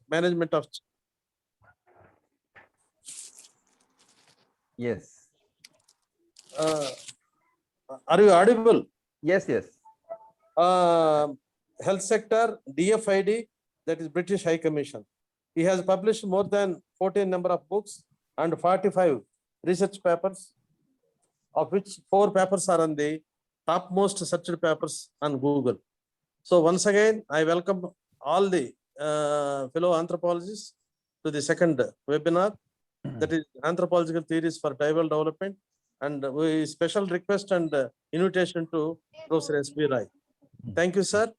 management of. Yes. Are you audible? Yes, yes. Health sector, DFID, that is British High Commission. He has published more than 14 number of books and 45 research papers, of which 4 papers are on the topmost searched papers on Google. So once again, I welcome all the fellow anthropologists to the second webinar, that is anthropological theories for tribal development, and we special request and invitation to Professor S.B. Rai. Thank you, sir.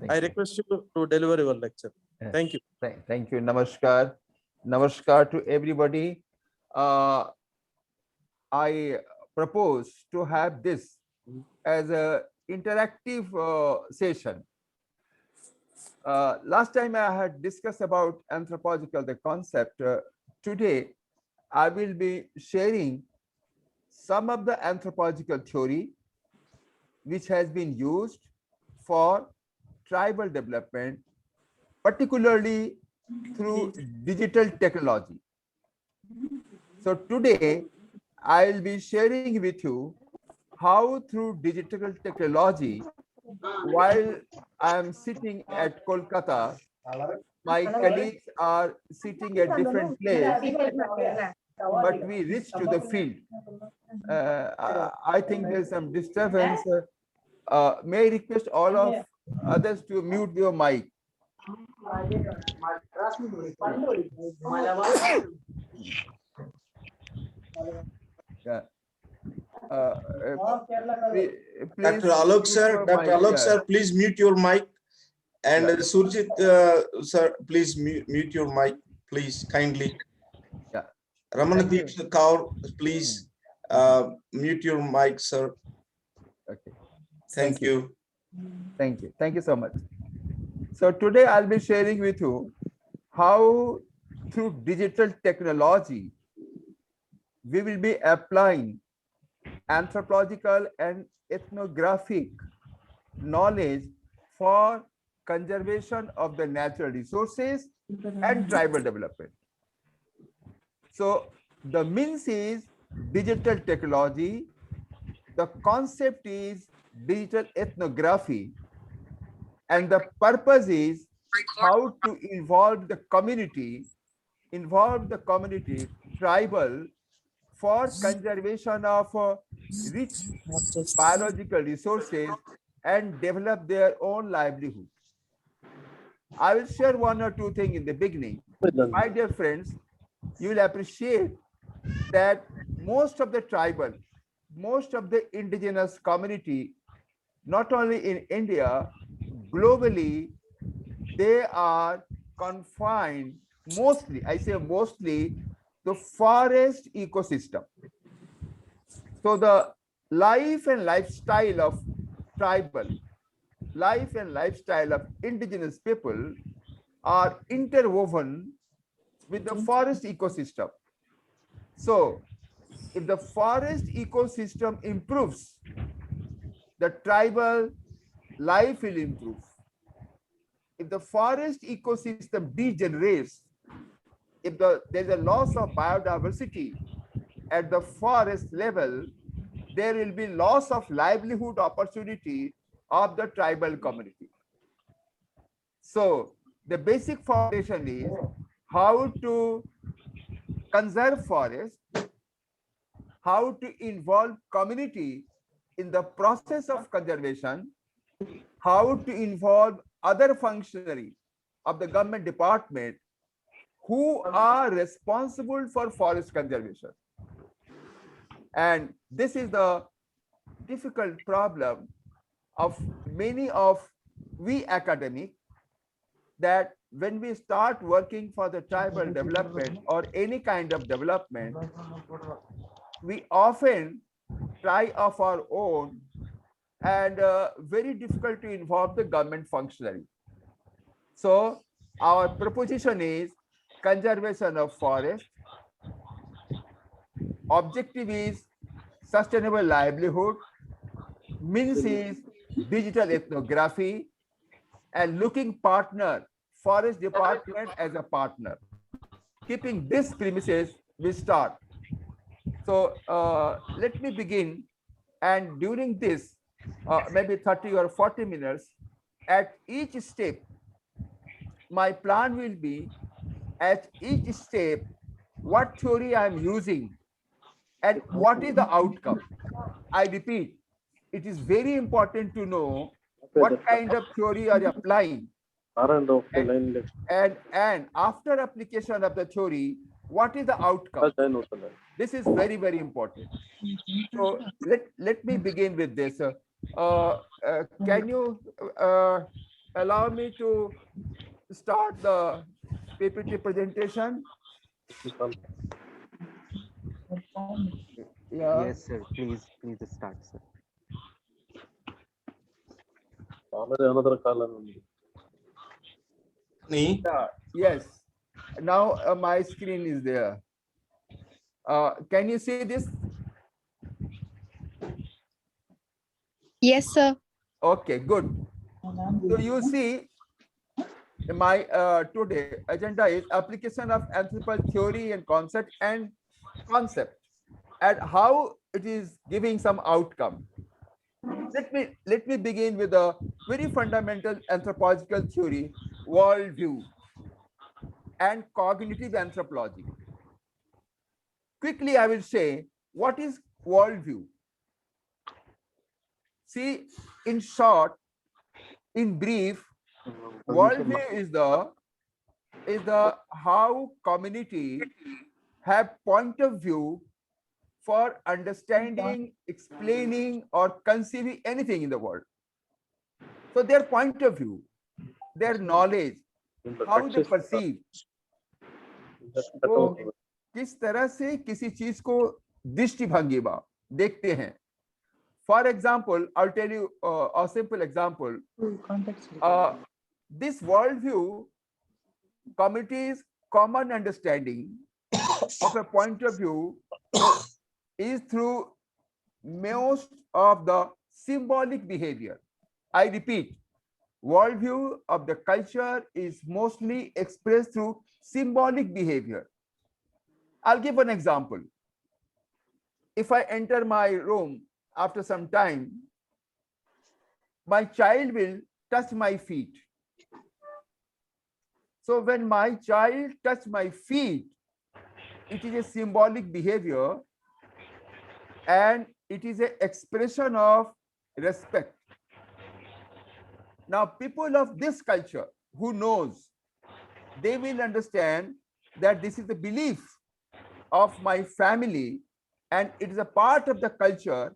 I request you to deliver your lecture. Thank you. Thank you. Namaskar. Namaskar to everybody. I propose to have this as a interactive session. Last time I had discussed about anthropological the concept. Today I will be sharing some of the anthropological theory which has been used for tribal development, particularly through digital technology. So today I will be sharing with you how through digital technology, while I am sitting at Kolkata, my colleagues are sitting at different place, but we reach to the field. I think there's some disturbance. May I request all of others to mute your mic? Yeah. Dr. Alok sir, please mute your mic. And Surjit sir, please mute your mic, please, kindly. Yeah. Ramanadeep Kaur, please mute your mic, sir. Okay. Thank you. Thank you. Thank you so much. So today I'll be sharing with you how through digital technology we will be applying anthropological and ethnographic knowledge for conservation of the natural resources and tribal development. So the means is digital technology. The concept is digital ethnography, and the purpose is how to involve the community tribal for conservation of rich biological resources and develop their own livelihood. I will share one or two things in the beginning. My dear friends, you will appreciate that most of the tribal, most of the indigenous community, not only in India, globally, they are confined mostly, I say mostly, to forest ecosystem. So the life and lifestyle of tribal, life and lifestyle of indigenous people are interwoven with the forest ecosystem. So if the forest ecosystem improves, the tribal life will improve. If the forest ecosystem degenerates, if there's a loss of biodiversity at the forest level, there will be loss of livelihood opportunity of the tribal community. So the basic foundation is how to conserve forest, how to involve community in the process of conservation, how to involve other functionaries of the government department who are responsible for forest conservation. And this is the difficult problem of many of we academics, that when we start working for the tribal development or any kind of development, we often try of our own, and very difficult to involve the government functionary. So our proposition is conservation of forest. Objective is sustainable livelihood. Means is digital ethnography, and looking partner Forest Department as a partner. Keeping this premises, we start. So let me begin, and during this, maybe 30 or 40 minutes, at each step, my plan will be at each step, what theory I'm using and what is the outcome. I repeat, it is very important to know what kind of theory you are applying. And after application of the theory, what is the outcome? This is very, very important. So let me begin with this. Can you allow me to start the PPT presentation? Yeah. Yes, sir. Please start, sir. Me? Yes. Now my screen is there. Can you see this? Yes, sir. Okay, good. So you see, my today agenda is application of anthropological theory and concept and how it is giving some outcome. Let me begin with a very fundamental anthropological theory, worldview and cognitive anthropology. Quickly, I will say, what is worldview? See, in short, in brief, worldview is the how community have point of view for understanding, explaining, or conceiving anything in the world. So their point of view, their knowledge, how they perceive. तो किस तरह से किसी चीज को दृष्टिभंगिमा देखते हैं. For example, I'll tell you a simple example. This worldview community's common understanding of a point of view is through most of the symbolic behavior. I repeat, worldview of the culture is mostly expressed through symbolic behavior. I'll give an example. If I enter my room after some time, my child will touch my feet. So when my child touch my feet, it is a symbolic behavior and it is an expression of respect. Now, people of this culture who knows, they will understand that this is the belief of my family and it is a part of the culture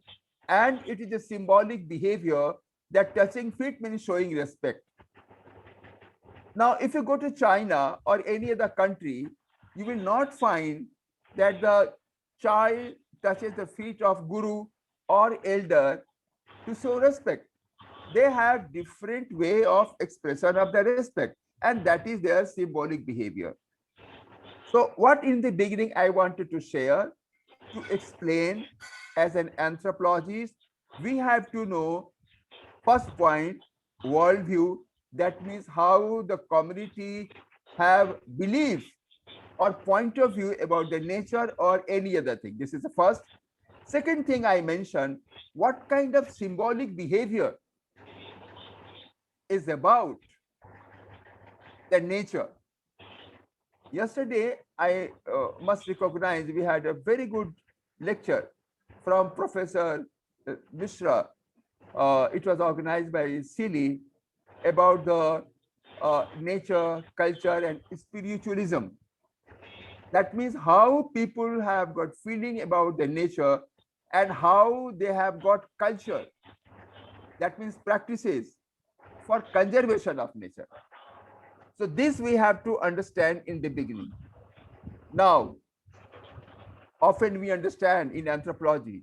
and it is a symbolic behavior that touching feet means showing respect. Now, if you go to China or any other country, you will not find that the child touches the feet of guru or elder to show respect. They have different way of expression of the respect, and that is their symbolic behavior. So what in the beginning I wanted to share, to explain as an anthropologist, we have to know first point, worldview. That means how the community have belief or point of view about the nature or any other thing. This is the first. Second thing I mentioned, what kind of symbolic behavior is about the nature. Yesterday, I must recognize we had a very good lecture from Professor Mishra. It was organized by Seeley about the nature, culture, and spiritualism. That means how people have got feeling about the nature and how they have got culture. That means practices for conservation of nature. So this we have to understand in the beginning. Now, often we understand in anthropology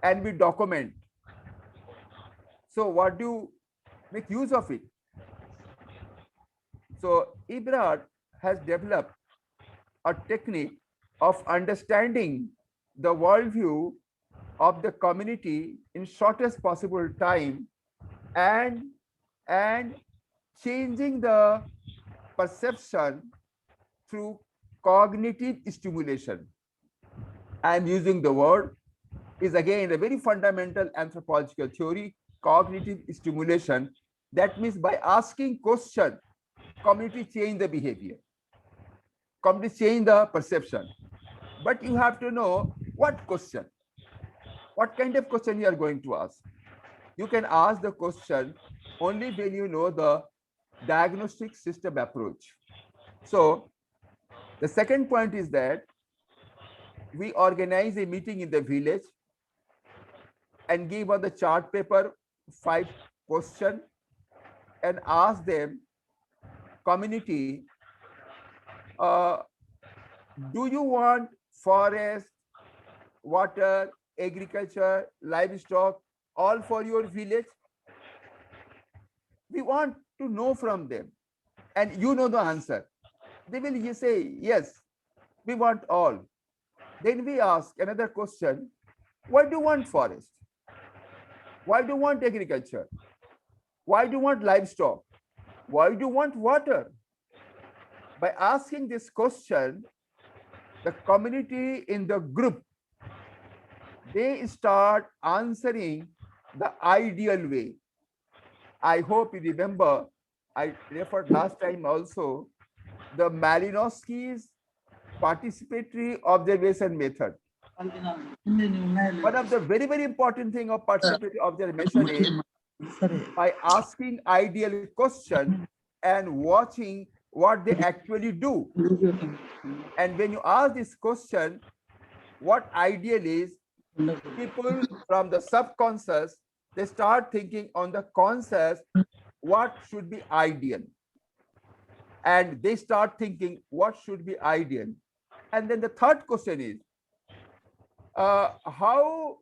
and we document. So what do you make use of it? So Eberhard has developed a technique of understanding the worldview of the community in shortest possible time and changing the perception through cognitive stimulation. I am using the word is again a very fundamental anthropological theory, cognitive stimulation. That means by asking question, community change the behavior, community change the perception. But you have to know what question, what kind of question you are going to ask. You can ask the question only when you know the diagnostic system approach. So the second point is that we organize a meeting in the village and give on the chart paper 5 questions and ask them, community, do you want forest, water, agriculture, livestock, all for your village? We want to know from them, and you know the answer. They will say, yes, we want all. Then we ask another question, why do you want forest? Why do you want agriculture? Why do you want livestock? Why do you want water? By asking this question, the community in the group, they start answering the ideal way. I hope you remember, I referred last time also, the Malinowski's participatory observation method. One of the very, very important thing of participatory observation is by asking ideal question and watching what they actually do. And when you ask this question, what ideal is, people from the subconscious, they start thinking on the conscious, what should be ideal. And they start thinking what should be ideal. And then the third question is, how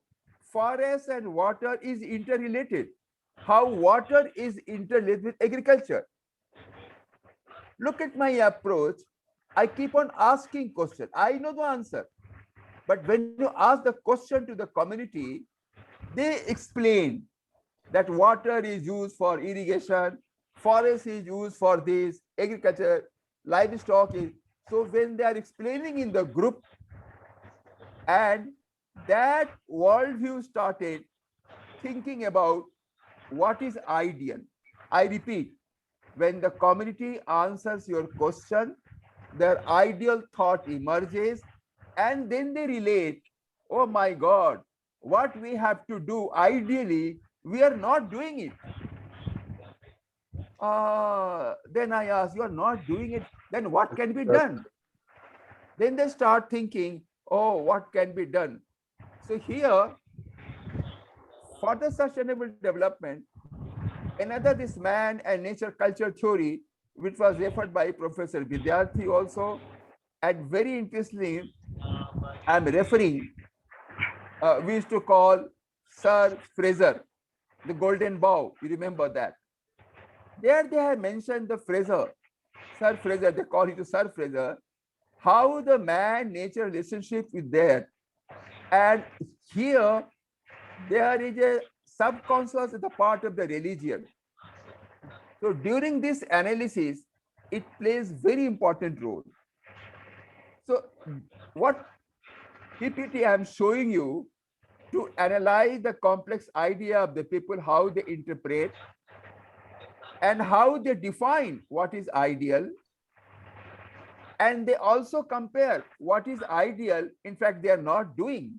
forest and water is interrelated, how water is interrelated with agriculture. Look at my approach. I keep on asking questions. I know the answer. But when you ask the question to the community, they explain that water is used for irrigation, forest is used for this, agriculture, livestock is. So when they are explaining in the group, and that worldview started thinking about what is ideal. I repeat, when the community answers your question, their ideal thought emerges, and then they relate, oh my God, what we have to do ideally, we are not doing it. Then I ask, you are not doing it, then what can be done? Then they start thinking, oh, what can be done? So here, for the sustainable development, another this man and nature culture theory, which was referred by Professor Vidyarthi also, and very interestingly, I'm referring, we used to call Sir Fraser, the golden bough, you remember that. There they have mentioned the Fraser, Sir Fraser, they call it Sir Fraser, how the man-nature relationship is there. And here, there is a subconscious as a part of the religion. So during this analysis, it plays very important role. So what PPT I am showing you to analyze the complex idea of the people, how they interpret and how they define what is ideal. And they also compare what is ideal, in fact, they are not doing.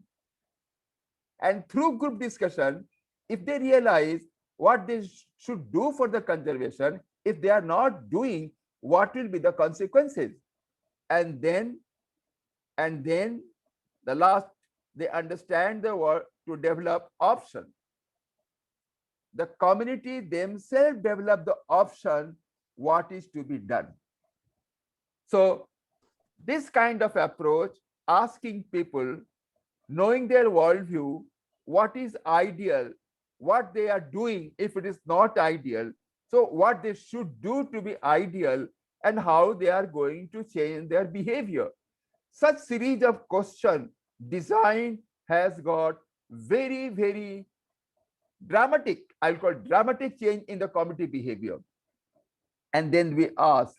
And through group discussion, if they realize what they should do for the conservation, if they are not doing, what will be the consequences? And then the last, they understand the word to develop option. The community themselves develop the option, what is to be done. So this kind of approach, asking people, knowing their worldview, what is ideal, what they are doing if it is not ideal, so what they should do to be ideal, and how they are going to change their behavior. Such series of questions design has got very, very dramatic, I'll call dramatic change in the community behavior. And then we ask,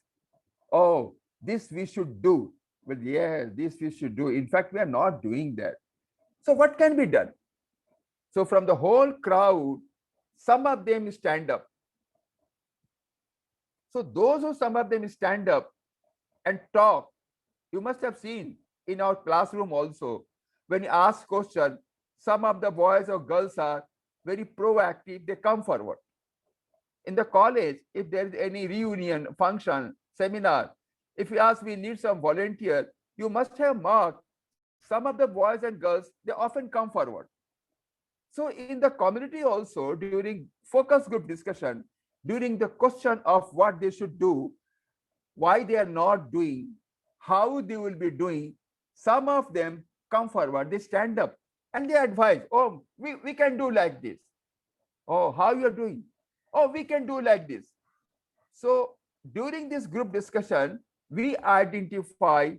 oh, this we should do. Well, yeah, this we should do. In fact, we are not doing that. So what can be done? So from the whole crowd, some of them stand up. So those who some of them stand up and talk, you must have seen in our classroom also, when you ask question, some of the boys or girls are very proactive, they come forward. In the college, if there is any reunion, function, seminar, if you ask, we need some volunteer, you must have marked some of the boys and girls, they often come forward. So in the community also, during focus group discussion, during the question of what they should do, why they are not doing, how they will be doing, some of them come forward, they stand up and they advise, oh, we can do like this. Oh, how you are doing? Oh, we can do like this. So during this group discussion, we identify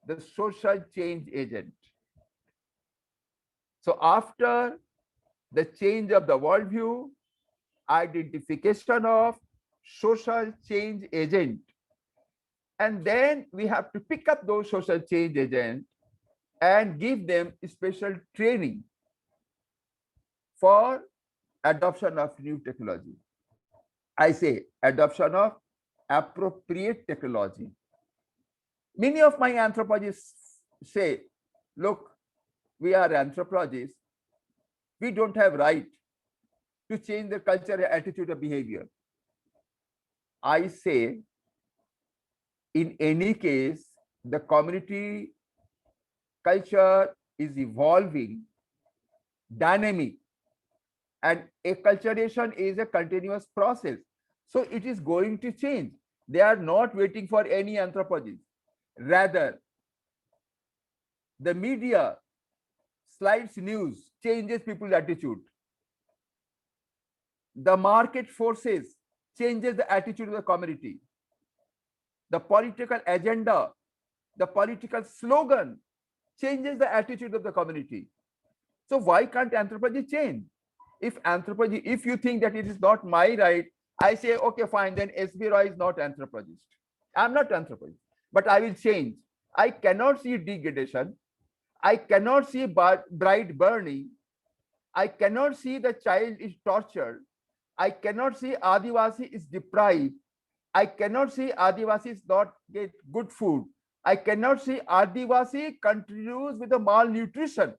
the social change agent. So after the change of the worldview, identification of social change agent, and then we have to pick up those social change agents and give them special training for adoption of new technology. I say adoption of appropriate technology. Many of my anthropologists say, look, we are anthropologists, we don't have right to change the culture, attitude, or behavior. I say, in any case, the community culture is evolving, dynamic, and acculturation is a continuous process. So it is going to change. They are not waiting for any anthropologist. Rather, the media slides news, changes people's attitude. The market forces changes the attitude of the community. The political agenda, the political slogan changes the attitude of the community. So why can't anthropology change? If anthropology, if you think that it is not my right, I say, okay, fine, then SB Roy is not anthropologist. I'm not anthropologist, but I will change. I cannot see degradation. I cannot see bride burning. I cannot see the child is tortured. I cannot see Adivasi is deprived. I cannot see Adivasis not get good food. I cannot see Adivasi continues with the malnutrition.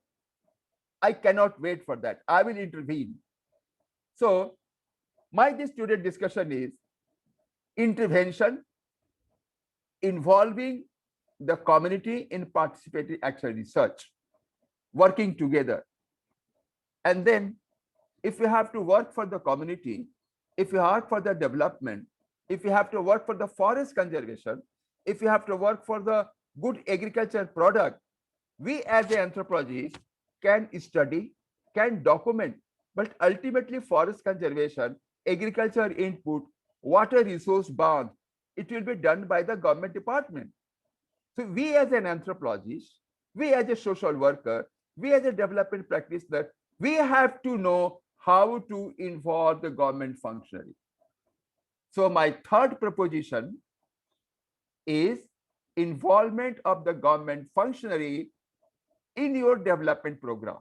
I cannot wait for that. I will intervene. So this student discussion is intervention involving the community in participatory action research, working together. And then if you have to work for the community, if you work for the development, if you have to work for the forest conservation, if you have to work for the good agricultural product, we as anthropologists can study, can document, but ultimately forest conservation, agriculture input, water resource bound, it will be done by the government department. So we as an anthropologist, we as a social worker, we as a development practitioner, we have to know how to involve the government functionary. So my third proposition is involvement of the government functionary in your development program.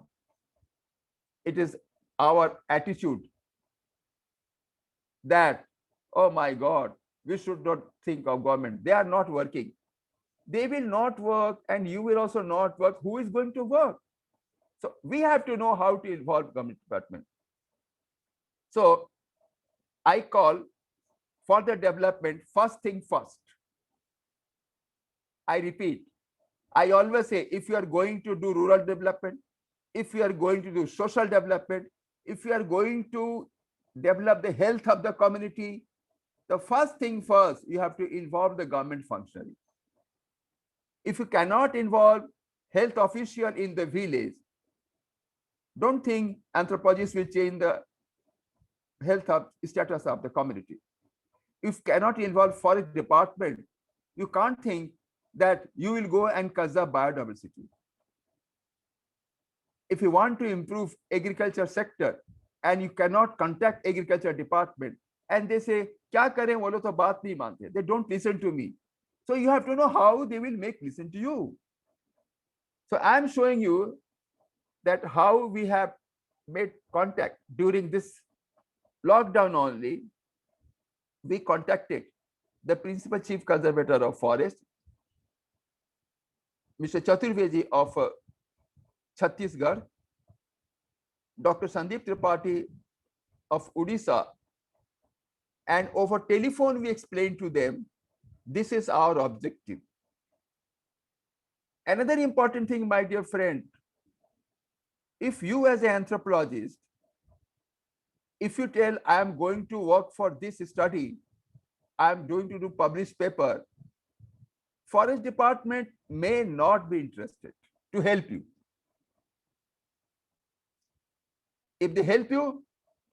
It is our attitude that, oh my God, we should not think of government. They are not working. They will not work and you will also not work. Who is going to work? So we have to know how to involve government department. So I call for the development, first thing first. I repeat, I always say, if you are going to do rural development, if you are going to do social development, if you are going to develop the health of the community, the first thing first, you have to involve the government functionary. If you cannot involve health official in the village, don't think anthropologists will change the health status of the community. If you cannot involve forest department, you can't think that you will go and conserve biodiversity. If you want to improve agriculture sector and you cannot contact agriculture department and they say, क्या करें, वो लोग तो बात नहीं मानते. They don't listen to me. So you have to know how they will make listen to you. So I am showing you that how we have made contact during this lockdown only. We contacted the principal chief conservator of forest, Mr. Chaturvedi of Chhattisgarh, Dr. Sandeep Tripathi of Odisha, and over telephone we explained to them, this is our objective. Another important thing, my dear friend, if you as an anthropologist, if you tell I am going to work for this study, I am going to do publish paper, forest department may not be interested to help you. If they help you,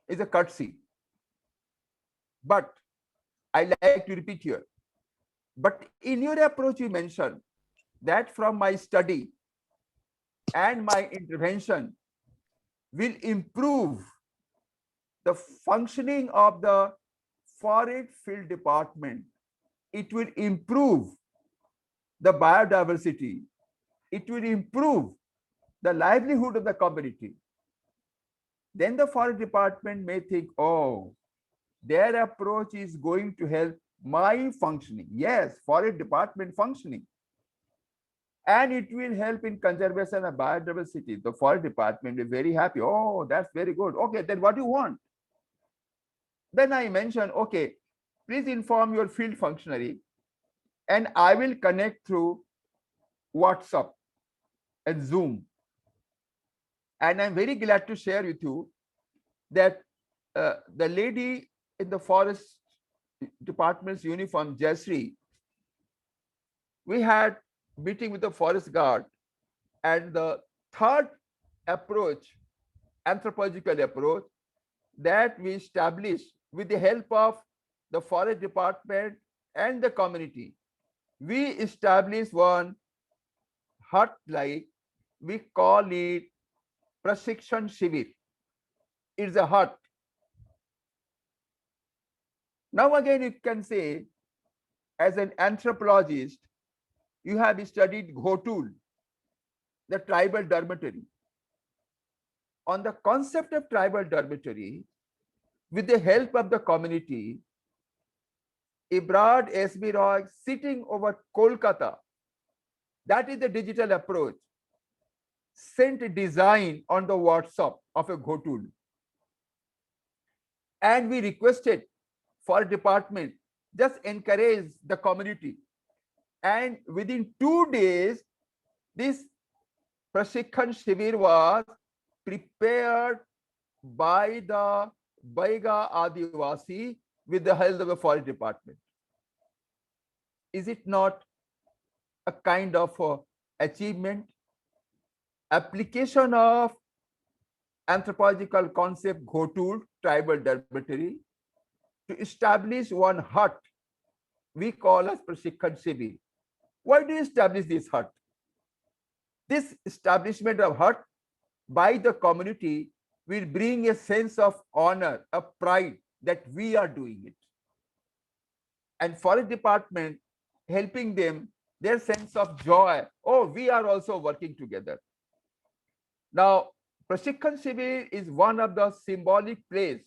it's a courtesy. But I like to repeat here. But in your approach, you mentioned that from my study and my intervention will improve the functioning of the forest field department. It will improve the biodiversity. It will improve the livelihood of the community. Then the forest department may think, oh, their approach is going to help my functioning. Yes, forest department functioning. And it will help in conservation of biodiversity. The forest department is very happy. Oh, that's very good. Okay, then what do you want? Then I mentioned, okay, please inform your field functionary and I will connect through WhatsApp and Zoom. And I'm very glad to share with you that the lady in the forest department's uniform, Jayashree, we had meeting with the forest guard, and the third approach, anthropological approach, that we established with the help of the forest department and the community. We established one hut, like we call it Prashikshan Shivir. It's a hut. Now again, you can say, as an anthropologist, you have studied Ghotul, the tribal dormitory. On the concept of tribal dormitory, with the help of the community, Ebrard S.B. Roy, sitting over Kolkata, that is the digital approach, sent a design on the WhatsApp of a Ghotul. And we requested for department, just encourage the community. And within 2 days, this Prashikhan Shivir was prepared by the Baiga Adivasi with the help of the forest department. Is it not a kind of achievement? Application of anthropological concept Ghotul, tribal dormitory, to establish one hut we call as Prashikhan Shivir. Why do you establish this hut? This establishment of hut by the community will bring a sense of honor, a pride that we are doing it. And forest department helping them, their sense of joy, oh, we are also working together. Now, Prashikhan Shivir is one of the symbolic place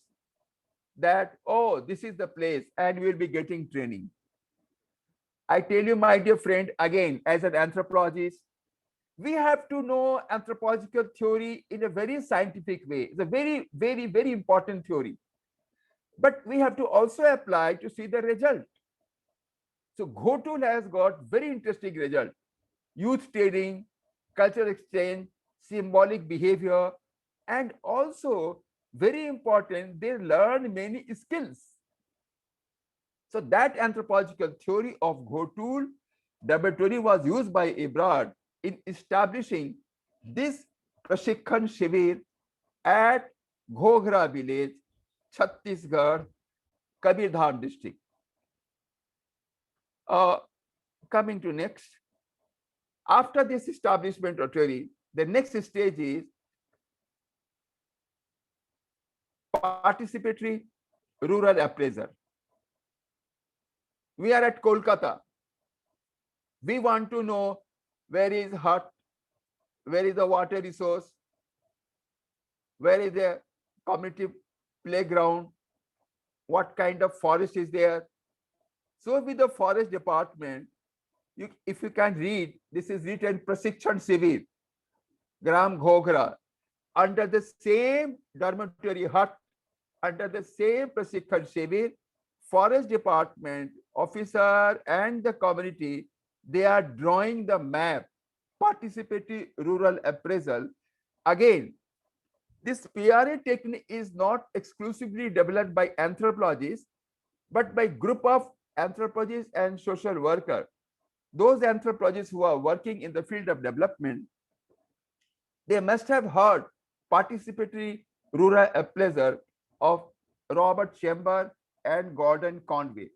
that, oh, this is the place and we'll be getting training. I tell you, my dear friend, again, as an anthropologist, we have to know anthropological theory in a very scientific way. It's a very, very, very important theory. But we have to also apply to see the result. So Ghotul has got very interesting result. Youth training, cultural exchange, symbolic behavior, and also very important, they learn many skills. So that anthropological theory of Ghotul laboratory was used by Ebrard in establishing this Prashikhan Shivir at Ghoghra village, Chhattisgarh, Kabirdham district. Coming to next, after this establishment of theory, the next stage is participatory rural appraiser. We are at Kolkata. We want to know where is hut, where is the water resource, where is the community playground, what kind of forest is there. So with the forest department, if you can read, this is written Prashikshan Shivir, Gram Ghogra, under the same dormitory hut, under the same Prashikshan Shivir, forest department officer and the community, they are drawing the map, participatory rural appraisal. Again, this PRA technique is not exclusively developed by anthropologists, but by group of anthropologists and social workers. Those anthropologists who are working in the field of development, they must have heard participatory rural appraisal of Robert Chamber and Gordon Conway.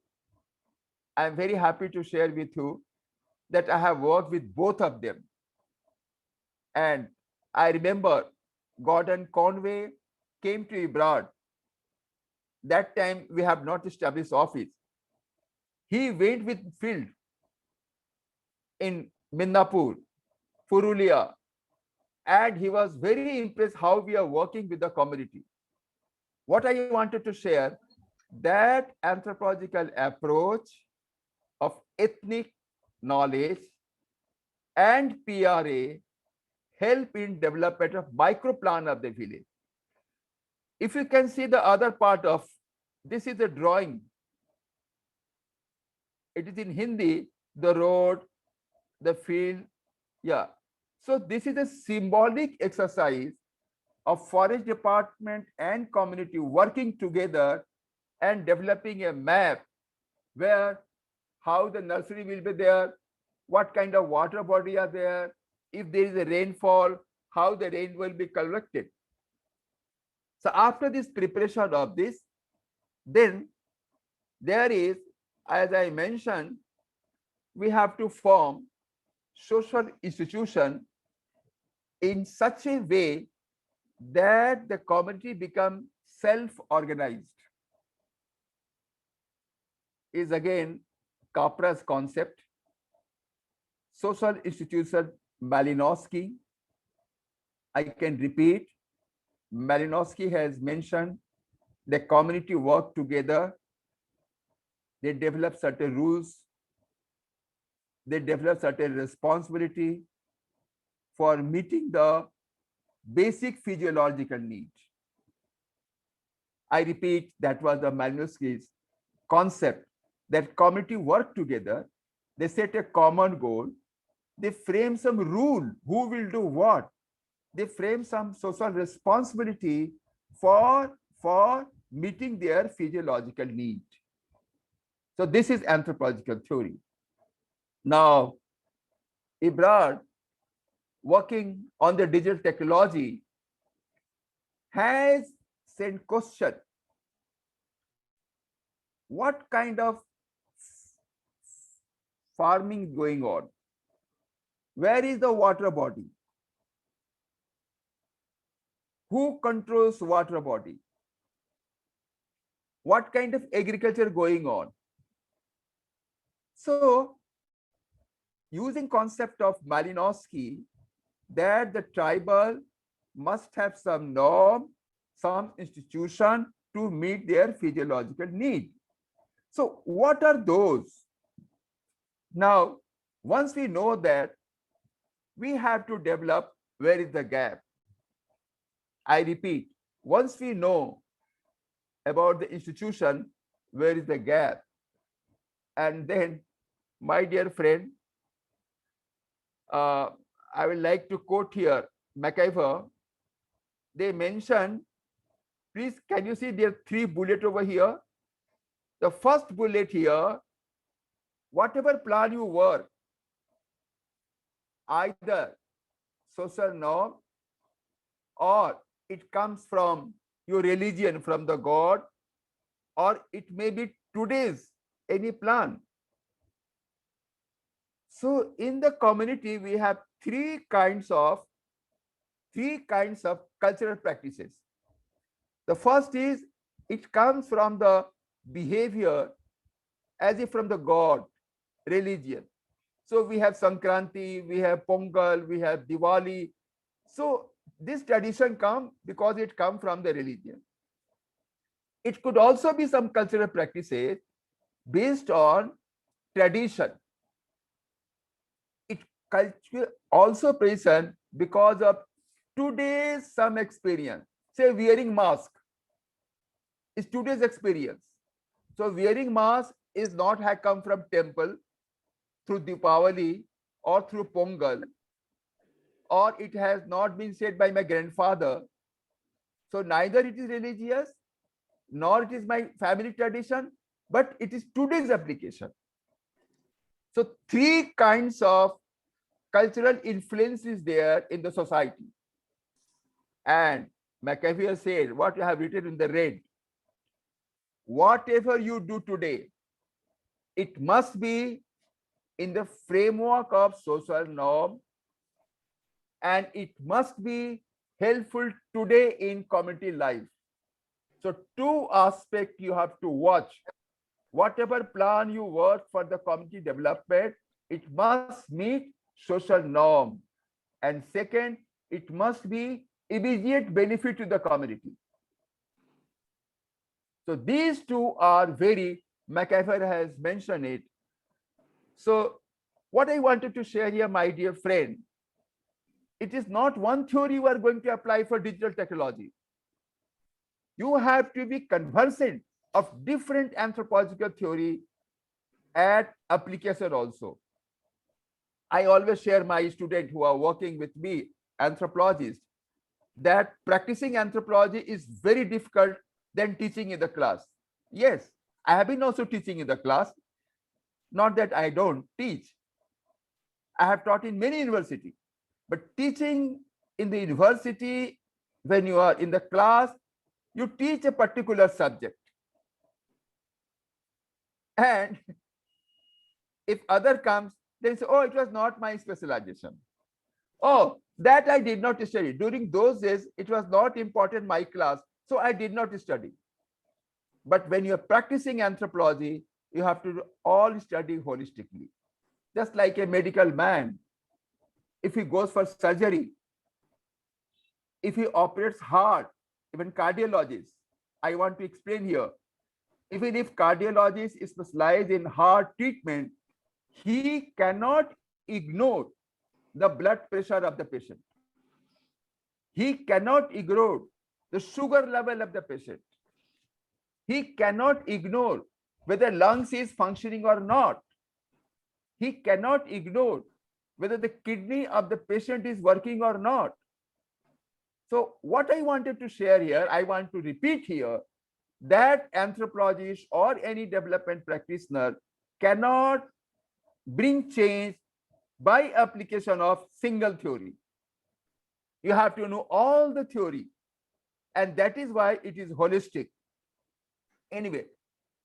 I am very happy to share with you that I have worked with both of them. And I remember Gordon Conway came to Ibrad. That time we have not established office. He went with field in Midnapur, Purulia, and he was very impressed how we are working with the community. What I wanted to share, that anthropological approach of ethnic knowledge and PRA help in development of microplan of the village. If you can see the other part of, this is a drawing. It is in Hindi, the road, the field, yeah. So this is a symbolic exercise of forest department and community working together and developing a map where how the nursery will be there, what kind of water body are there, if there is a rainfall, how the rain will be collected. So after this preparation of this, then there is, as I mentioned, we have to form social institution in such a way that the community become self-organized. Is again Kapra's concept. Social institution Malinowski. I can repeat, Malinowski has mentioned the community work together. They develop certain rules. They develop certain responsibility for meeting the basic physiological need. I repeat, that was the Malinowski's concept, that community work together. They set a common goal. They frame some rule, who will do what. They frame some social responsibility for meeting their physiological need. So this is anthropological theory. Now, Ibrad, working on the digital technology, has sent question, what kind of farming going on? Where is the water body? Who controls water body? What kind of agriculture going on? So, using concept of Malinowski, that the tribal must have some norm, some institution to meet their physiological need. So what are those? Now, once we know that, we have to develop where is the gap. I repeat, once we know about the institution, where is the gap? And then, my dear friend, I would like to quote here MacIver. They mention, please, can you see there are 3 bullets over here? The first bullet here, whatever plan you work, either social norm or it comes from your religion, from the God, or it may be today's any plan. So in the community, we have three kinds of cultural practices. The first is, it comes from the behavior as if from the god, religion. So we have Sankranti, we have Pongal, we have Diwali. So this tradition come because it come from the religion. It could also be some cultural practices based on tradition. It culture also present because of today's some experience. Say wearing mask is today's experience. So wearing mask is not have come from temple through Deepavali or through Pongal, or it has not been said by my grandfather. So neither it is religious, nor it is my family tradition, but it is today's application. So three kinds of cultural influence is there in the society. And Machiavelli said, what you have written in the red, whatever you do today, it must be in the framework of social norm, and it must be helpful today in community life. So two aspects you have to watch. Whatever plan you work for the community development, it must meet social norm. And second, it must be immediate benefit to the community. So these two are very, Machiavelli has mentioned it. So what I wanted to share here, my dear friend, it is not one theory you are going to apply for digital technology. You have to be conversant of different anthropological theory at application also. I always share my students who are working with me, anthropologists, that practicing anthropology is very difficult than teaching in the class. Yes, I have been also teaching in the class. Not that I don't teach. I have taught in many universities, but teaching in the university, when you are in the class, you teach a particular subject. And if other comes, they say, oh, it was not my specialization. Oh, that I did not study. During those days, it was not important my class, so I did not study. But when you are practicing anthropology, you have to all study holistically. Just like a medical man, if he goes for surgery, if he operates heart, even cardiologists, I want to explain here, even if cardiologist is specialized in heart treatment, he cannot ignore the blood pressure of the patient. He cannot ignore the sugar level of the patient. He cannot ignore whether lungs is functioning or not. He cannot ignore whether the kidney of the patient is working or not. So what I wanted to share here, I want to repeat here, that anthropologist or any development practitioner cannot bring change by application of single theory. You have to know all the theory, and that is why it is holistic. Anyway,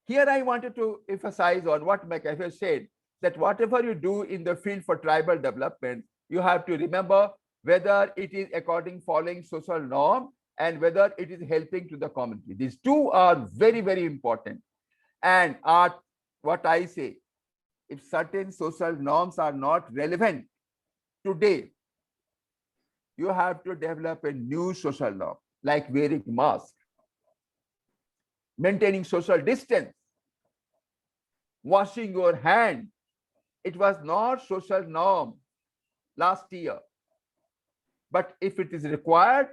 here I wanted to emphasize on what Machiavelli said, that whatever you do in the field for tribal development, you have to remember whether it is according following social norm and whether it is helping to the community. These two are very, very important. And are what I say, if certain social norms are not relevant today, you have to develop a new social norm, like wearing mask, maintaining social distance, washing your hand. It was not social norm last year. But if it is required,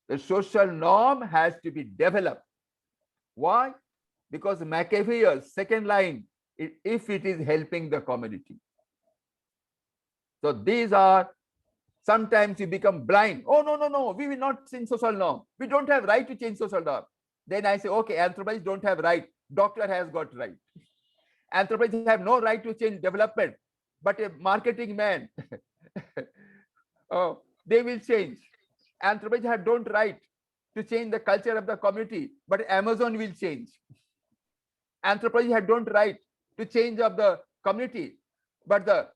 the social norm has to be developed. Why? Because Machiavelli's second line, if it is helping the community. So these are, sometimes you become blind. Oh, no, we will not change social norm. We don't have right to change social norm. Then I say, okay, anthropologists don't have right. Doctor has got right. Anthropologists have no right to change development, but a marketing man, oh, they will change. Anthropologists don't right to change the culture of the community, but Amazon will change. Anthropologists don't right to change of the community, but the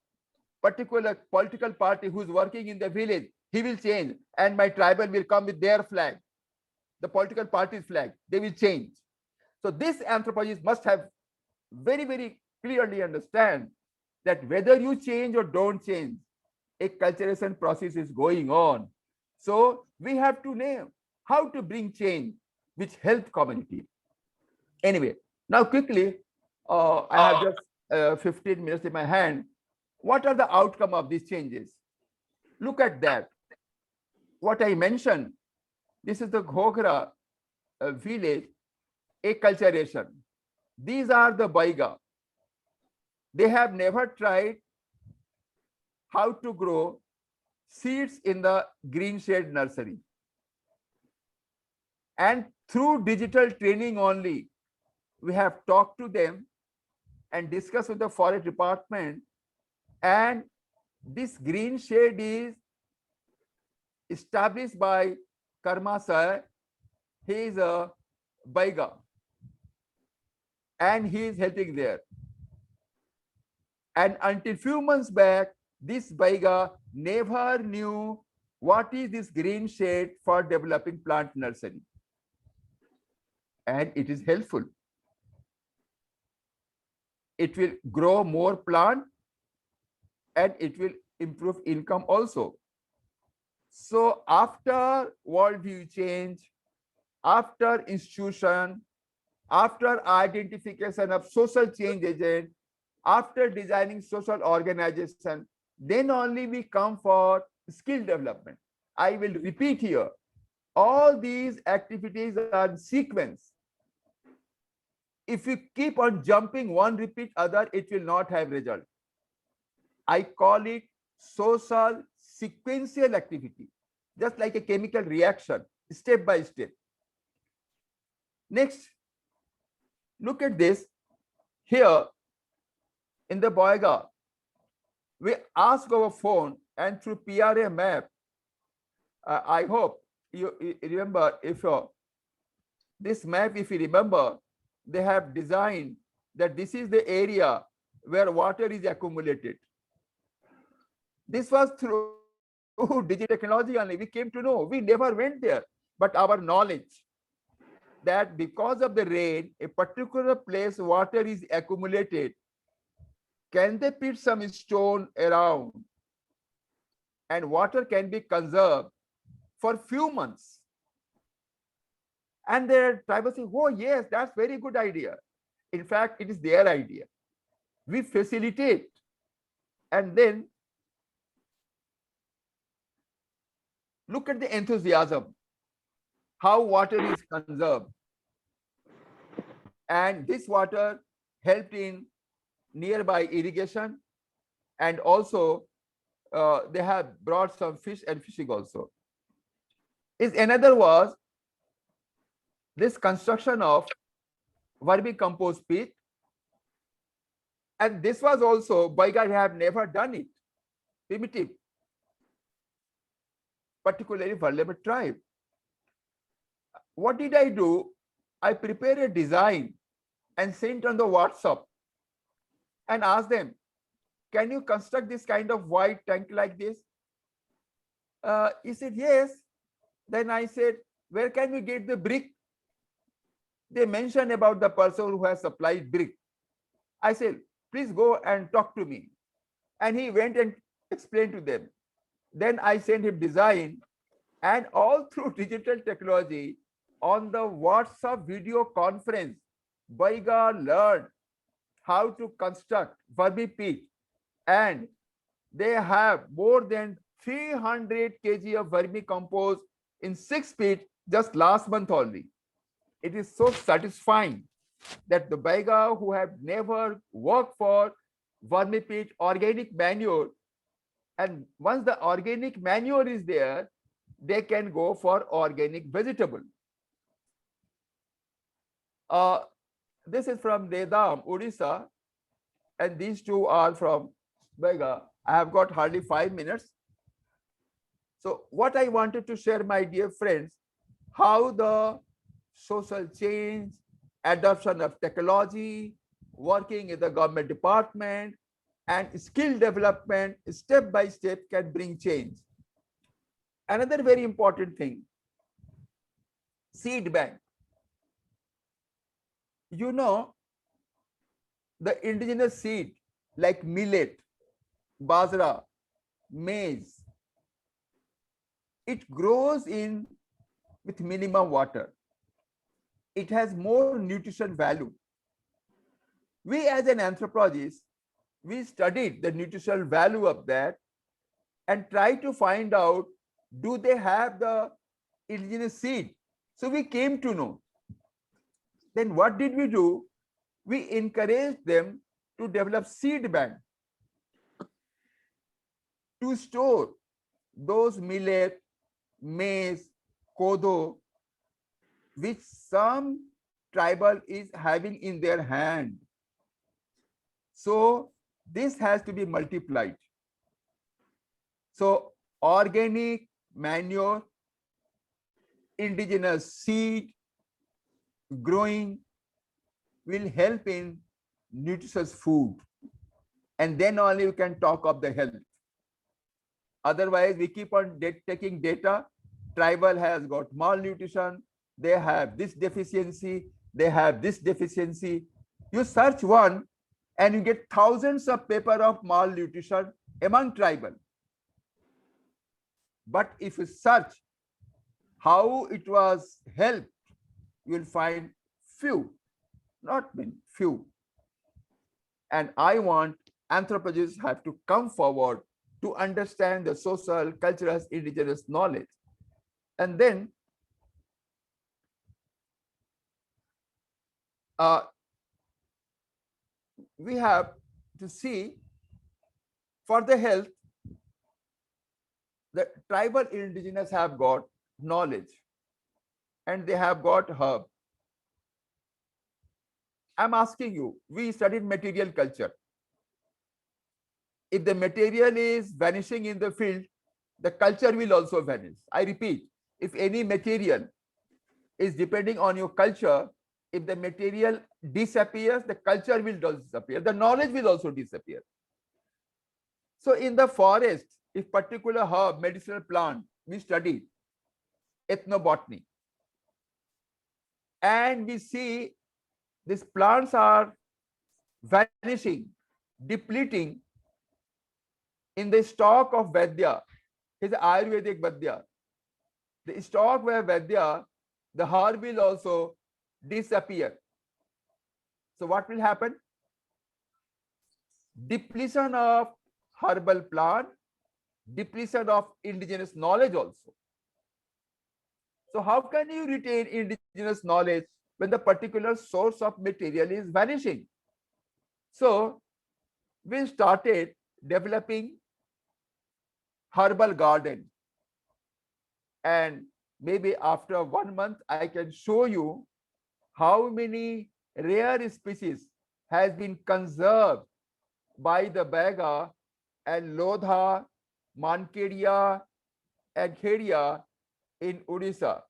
particular political party who's working in the village, he will change, and my tribal will come with their flag, the political party's flag, they will change. So this anthropologist must have very, very clearly understand that whether you change or don't change, a culturation process is going on. So we have to know how to bring change which help community. Anyway, now quickly, I have just 15 minutes in my hand. What are the outcome of these changes? Look at that. What I mentioned, this is the Ghogra village acculturation. These are the Baiga. They have never tried how to grow seeds in the green shade nursery. And through digital training only, we have talked to them and discussed with the forest department. And this green shade is established by Karma sir. He is a Baiga and he is helping there. And until few months back, this Baiga never knew what is this green shade for developing plant nursery. And it is helpful. It will grow more plant and it will improve income also. So after worldview change, after institution, after identification of social change agent, after designing social organization, then only we come for skill development. I will repeat here, all these activities are in sequence. If you keep on jumping one repeat other, it will not have result. I call it social sequential activity, just like a chemical reaction, step by step. Next, look at this. Here in the Baiga, we ask our phone and through PRA map, I hope you remember, if this map, if you remember, they have designed that this is the area where water is accumulated. This was through digital technology only. We came to know, we never went there, but our knowledge that because of the rain, a particular place water is accumulated. Can they put some stone around and water can be conserved for few months? And their tribal say, oh yes, that's very good idea. In fact, it is their idea. We facilitate. And then look at the enthusiasm, how water is conserved. And this water helped in nearby irrigation, and also they have brought some fish and fishing also. Is another was this construction of vermicompost pit, and this was also Baiga have never done it, primitive, particularly vulnerable tribe. What did I do? I prepared a design and sent on the WhatsApp and asked them, can you construct this kind of white tank like this? He said, yes. Then I said, where can we get the brick? They mentioned about the person who has supplied brick. I said, please go and talk to me. And he went and explained to them. Then I sent him design, and all through digital technology on the WhatsApp video conference, Baiga learned how to construct vermi pit, and they have more than 300 kg of vermicompost in 6 feet just last month only. It is so satisfying that the Baiga who have never worked for vermi pit, organic manure, and once the organic manure is there, they can go for organic vegetable. This is from Dedam, Odisha, and these two are from Baiga. I have got hardly 5 minutes. So what I wanted to share, my dear friends, how the social change, adoption of technology, working in the government department, and skill development step by step can bring change. Another very important thing, seed bank. You know, the indigenous seed like millet, bajra, maize, it grows in with minimum water. It has more nutrition value. We as an anthropologist, we studied the nutritional value of that and try to find out, do they have the indigenous seed? So we came to know. Then what did we do? We encouraged them to develop seed bank to store those millet, maize, kodo, which some tribal is having in their hand. So this has to be multiplied. So organic manure, indigenous seed growing will help in nutritious food. And then only we can talk of the health. Otherwise, we keep on taking data. Tribal has got malnutrition. They have this deficiency. They have this deficiency. You search one and you get thousands of paper of malnutrition among tribal. But if you search how it was helped, you will find few, not many, few. And I want anthropologists have to come forward to understand the social, cultural, indigenous knowledge. And then we have to see for the health, the tribal indigenous have got knowledge and they have got herb. I'm asking you, we studied material culture. If the material is vanishing in the field, the culture will also vanish. I repeat, if any material is depending on your culture, if the material disappears, the culture will disappear. The knowledge will also disappear. So in the forest, if particular herb, medicinal plant, we study ethnobotany. And we see these plants are vanishing, depleting in the stock of Vaidya, his Ayurvedic Vaidya. The stock where Vaidya, the herb will also disappear. So what will happen? Depletion of herbal plant, depletion of indigenous knowledge also. So how can you retain indigenous knowledge when the particular source of material is vanishing? So we started developing herbal garden. And maybe after 1 month, I can show you how many rare species has been conserved by the Baiga and Lodha, Mankedia, and Khedia in Odisha.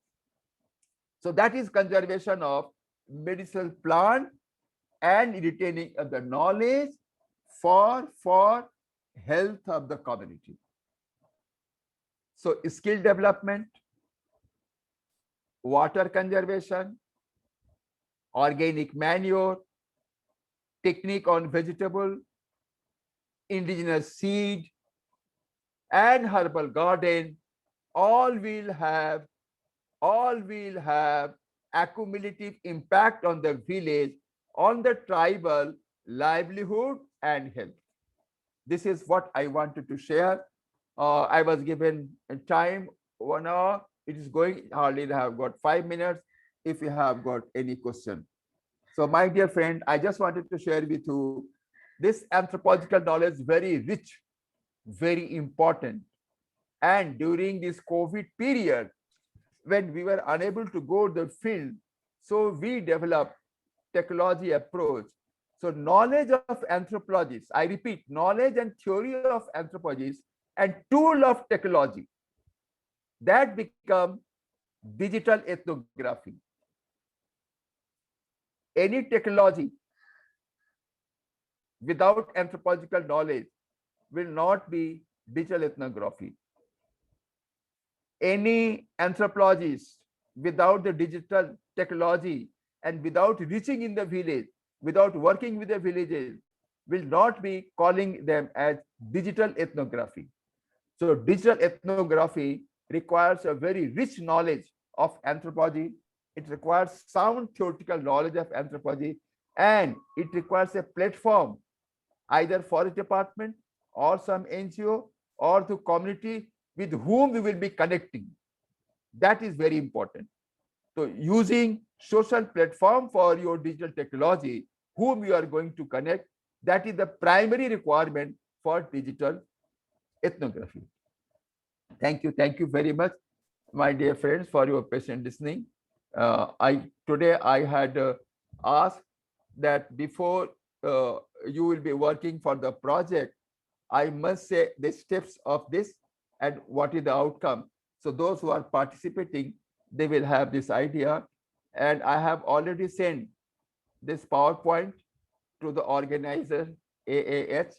So that is conservation of medicinal plant and retaining of the knowledge for health of the community. So skill development, water conservation, organic manure, technique on vegetable, indigenous seed, and herbal garden, all will have accumulative impact on the village, on the tribal livelihood and health. This is what I wanted to share. I was given a time 1 hour. It is going, hardly have got 5 minutes if you have got any question. So my dear friend, I just wanted to share with you this anthropological knowledge, very rich, very important. And during this COVID period, when we were unable to go to the field, so we developed technology approach. So knowledge of anthropologists, I repeat, knowledge and theory of anthropologists and tool of technology, that become digital ethnography. Any technology without anthropological knowledge will not be digital ethnography. Any anthropologist without the digital technology and without reaching in the village without working with the villages will not be calling them as digital ethnography. So digital ethnography requires a very rich knowledge of anthropology. It requires sound theoretical knowledge of anthropology, and it requires a platform either forest department or some NGO or the community with whom we will be connecting. That is very important. So using social platform for your digital technology, whom you are going to connect, that is the primary requirement for digital ethnography. Thank you very much, my dear friends, for your patient listening. Today I had asked that before you will be working for the project, I must say the steps of this and what is the outcome. So those who are participating, they will have this idea. And I have already sent this PowerPoint to the organizer, AAH.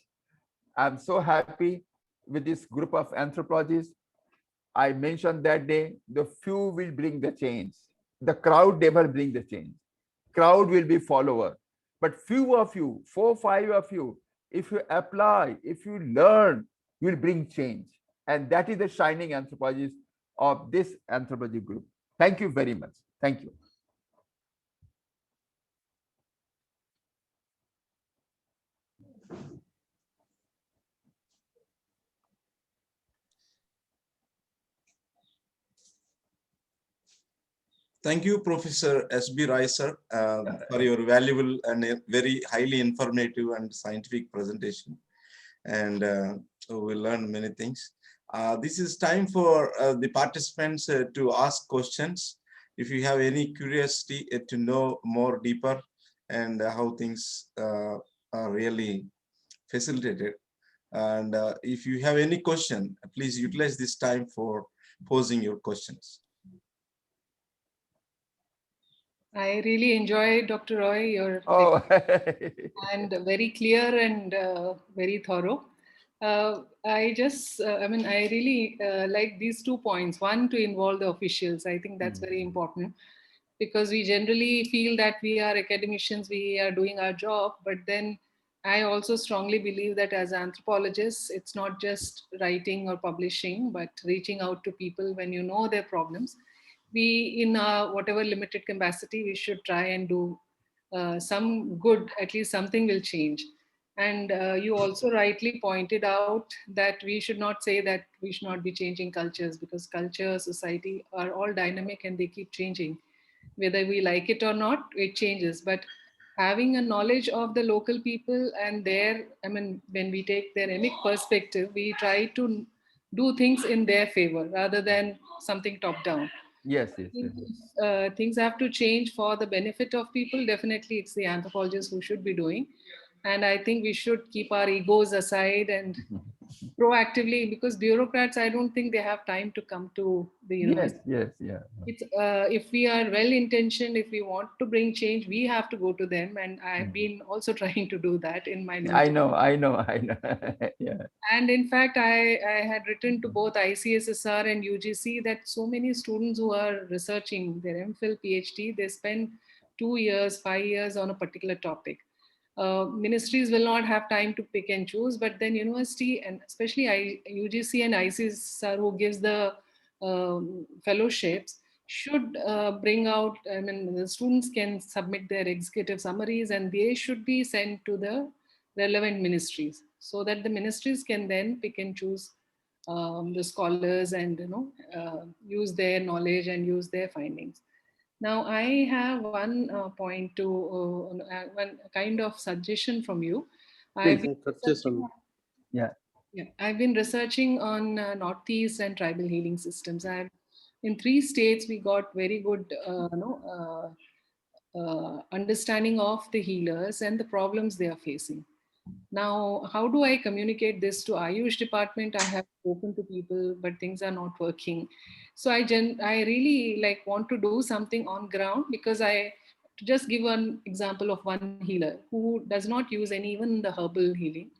I'm so happy with this group of anthropologists. I mentioned that day, the few will bring the change. The crowd never bring the change. Crowd will be follower. But few of you, 4, 5 of you, if you apply, if you learn, you will bring change. And that is the shining anthropologist of this anthropology group. Thank you very much. Thank you. Thank you, Professor S.B. Rai, sir, for your valuable and very highly informative and scientific presentation. And so we learned many things. This is time for the participants to ask questions. If you have any curiosity to know more deeper and how things are really facilitated. And if you have any question, please utilize this time for posing your questions. I really enjoyed, Dr. Roy, your Oh, and very clear and very thorough. I really like these 2 points. One, to involve the officials. I think that's very important because we generally feel that we are academicians, we are doing our job, but then I also strongly believe that as anthropologists, it's not just writing or publishing, but reaching out to people when you know their problems. We, in our whatever limited capacity, we should try and do some good, at least something will change. And you also rightly pointed out that we should not say that we should not be changing cultures, because culture, society are all dynamic and they keep changing. Whether we like it or not, it changes. But having a knowledge of the local people and their, when we take their emic perspective, we try to do things in their favor rather than something top down. yes, yes, yes. If things have to change for the benefit of people, definitely it's the anthropologists who should be doing. And I think we should keep our egos aside and proactively, because bureaucrats, I don't think they have time to come to the university. Yes, yeah. It's if we are well intentioned, if we want to bring change, we have to go to them. And I've been also trying to do that in my I limited. know. Yeah. And in fact, I had written to both ICSSR and UGC that so many students who are researching their MPhil, PhD, they spend 2 years, 5 years on a particular topic. Ministries will not have time to pick and choose, but then university, and especially UGC and ICSSR, who gives the fellowships, should bring out, the students can submit their executive summaries and they should be sent to the relevant ministries, so that the ministries can then pick and choose the scholars and use their knowledge and use their findings. Now I have one point to one kind of suggestion from you. I've been researching- Yeah. I've been researching on Northeast and tribal healing systems. In 3 states we got very good understanding of the healers and the problems they are facing. Now, how do I communicate this to Ayush department? I have spoken to people, but things are not working. So I really want to do something on ground, because to just give an example of one healer who does not use any even the herbal healing,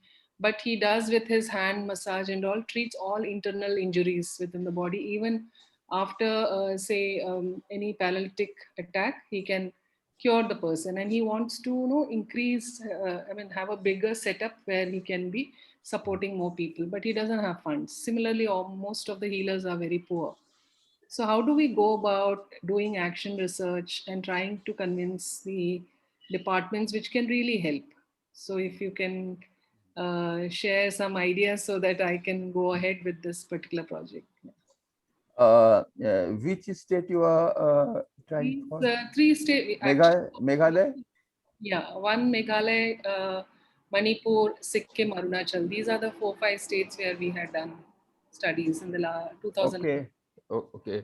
but he does with his hand massage and all, treats all internal injuries within the body. Even after say any paralytic attack, he can cure the person, and he wants to increase, I mean, have a bigger setup where he can be supporting more people, but he doesn't have funds. Similarly, most of the healers are very poor. So how do we go about doing action research and trying to convince the departments which can really help? So if you can share some ideas so that I can go ahead with this particular project. Which state you are trying for? Three state. Meghalaya? Yeah, one Meghalaya, Manipur, Sikkim, Arunachal. These are the 4-5 states where we had done studies in the 2000. Okay. Oh, okay.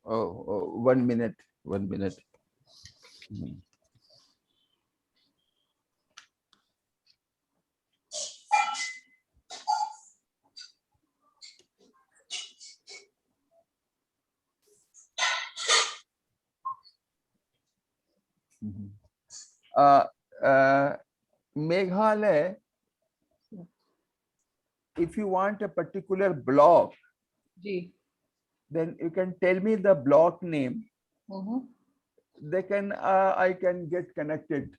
Oh, 1 minute. 1 minute. Mhm. Mhm. Meghalaya, if you want a particular block, Ji. then you can tell me the block name. Mhm. They can, I can get connected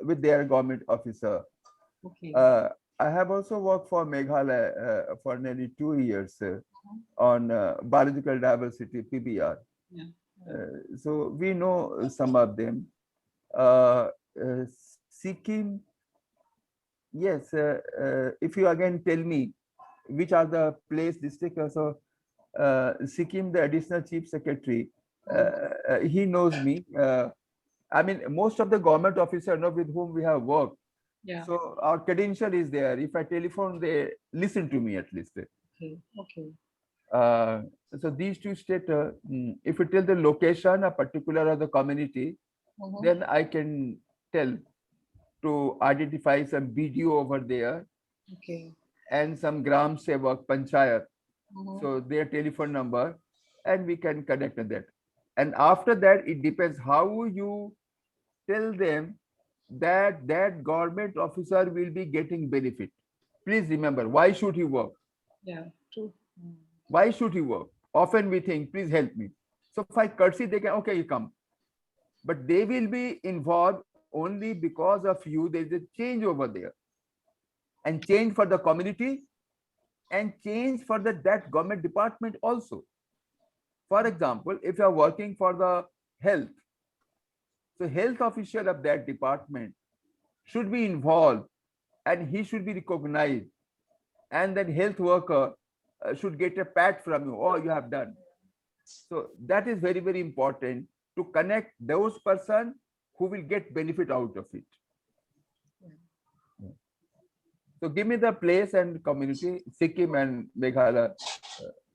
with their government officer. Okay. I have also worked for Meghalaya for nearly 2 years on biological diversity, PBR. Yeah. So we know some of them. Sikkim, yes, if you again tell me which are the place district, so Sikkim, the additional chief secretary, he knows me. I mean, most of the government officers know with whom we have worked. Yeah. So our credential is there. If I telephone, they listen to me at least. Okay. Okay. So these two states, if you tell the location, a particular of the community, Mhm. then I can tell to identify some BDO over there Okay. and some Gram Sevak Panchayat. Mhm. So their telephone number, and we can connect on that. And after that, it depends how you tell them that that government officer will be getting benefit. Please remember, why should he work? Yeah. True. Why should he work? Often we think, please help me. So if I courtesy, they can, okay, you come. But they will be involved only because of you. There is a change over there. And change for the community and change for that government department also. For example, if you are working for the health, so health official of that department should be involved and he should be recognized, and then health worker should get a pat from you. Oh, you have done. So that is very, very important to connect those person who will get benefit out of it. Yeah. So give me the place and community, Sikkim and Meghalaya.